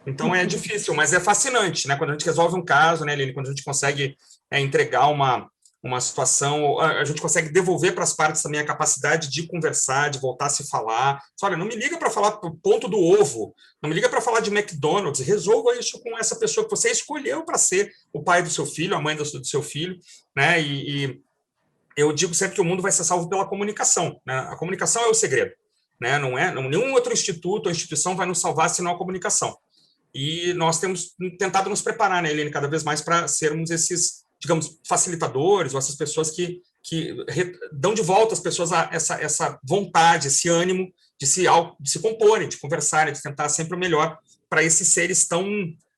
Então é difícil, mas é fascinante, né, quando a gente resolve um caso, né, Eliane, quando a gente consegue entregar uma situação, a gente consegue devolver para as partes também a capacidade de conversar, de voltar a se falar. Olha, não me liga para falar do ponto do ovo, não me liga para falar de McDonald's, resolva isso com essa pessoa que você escolheu para ser o pai do seu filho, a mãe do seu filho, né? E eu digo sempre que o mundo vai ser salvo pela comunicação, né? A comunicação é o segredo, né? Nenhum outro instituto ou instituição vai nos salvar senão a comunicação. E nós temos tentado nos preparar, né, Eliane, cada vez mais para sermos esses, digamos, facilitadores, ou essas pessoas que dão de volta às pessoas essa vontade, esse ânimo de se comporem, de conversarem, de tentar sempre o melhor para esses seres tão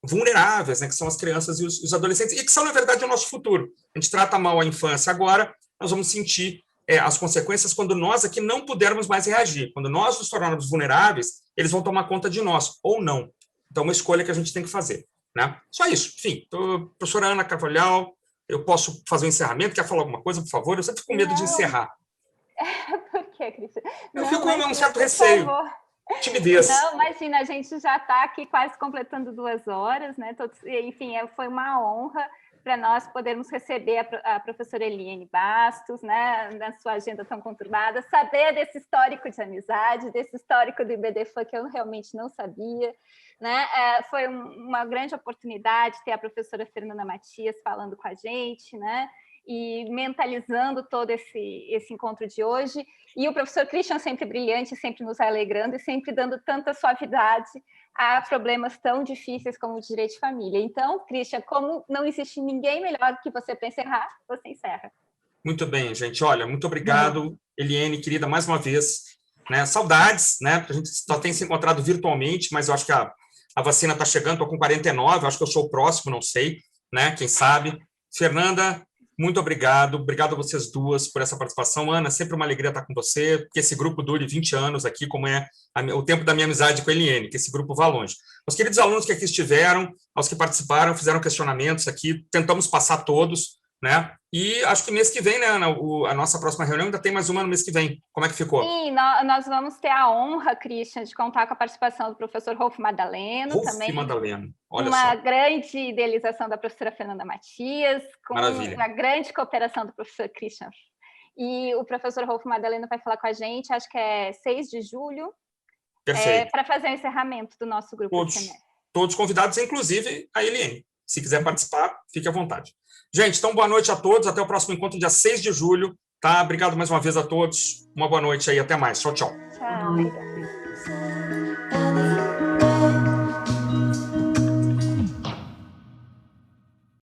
vulneráveis, né, que são as crianças e os adolescentes, e que são, na verdade, o nosso futuro. A gente trata mal a infância agora, nós vamos sentir as consequências quando nós aqui não pudermos mais reagir. Quando nós nos tornarmos vulneráveis, eles vão tomar conta de nós, ou não. Então, é uma escolha que a gente tem que fazer, né? Só isso. Enfim, professora Ana Carvalhal, eu posso fazer um encerramento? Quer falar alguma coisa, por favor? Eu sempre fico com medo de encerrar. Por que, Cristian? Eu fico com um certo receio. Timidez. Não, imagina, a gente já está aqui quase completando 2 horas, né? Enfim, foi uma honra para nós podermos receber a professora Eliane Bastos, né, na sua agenda tão conturbada, saber desse histórico de amizade, desse histórico do IBDFAN que eu realmente não sabia, né? Foi uma grande oportunidade ter a professora Fernanda Matias falando com a gente, né? E mentalizando todo esse encontro de hoje, e o professor Christian sempre brilhante, sempre nos alegrando e sempre dando tanta suavidade a problemas tão difíceis como o direito de família. Então, Christian, como não existe ninguém melhor que você para encerrar, você encerra. Muito bem, gente. Olha, muito obrigado, Eliane, querida, mais uma vez. né? Saudades, né? Porque a gente só tem se encontrado virtualmente, mas eu acho que a vacina está chegando, estou com 49, acho que eu sou o próximo, não sei, né? Quem sabe. Fernanda, muito obrigado. Obrigado a vocês duas por essa participação. Ana, sempre uma alegria estar com você, que esse grupo dure 20 anos aqui, como é o tempo da minha amizade com a Eliane, que esse grupo vá longe. Os queridos alunos que aqui estiveram, aos que participaram, fizeram questionamentos aqui, tentamos passar todos, né? E acho que mês que vem, né, Ana, a nossa próxima reunião ainda tem mais uma no mês que vem. Como é que ficou? Sim, nós vamos ter a honra, Christian, de contar com a participação do professor Rolf Madaleno. Rolf Madaleno, olha uma só. grande idealização da professora Fernanda Matias, com Maravilha. a grande cooperação do professor Christian. E o professor Rolf Madaleno vai falar com a gente, acho que é 6 de julho, para fazer o encerramento do nosso grupo de semestre. Todos convidados, inclusive a Eliane. Se quiser participar, fique à vontade. Gente, então boa noite a todos. Até o próximo encontro, dia 6 de julho. Tá? Obrigado mais uma vez a todos. Uma boa noite aí. Até mais. Tchau, tchau. Tchau.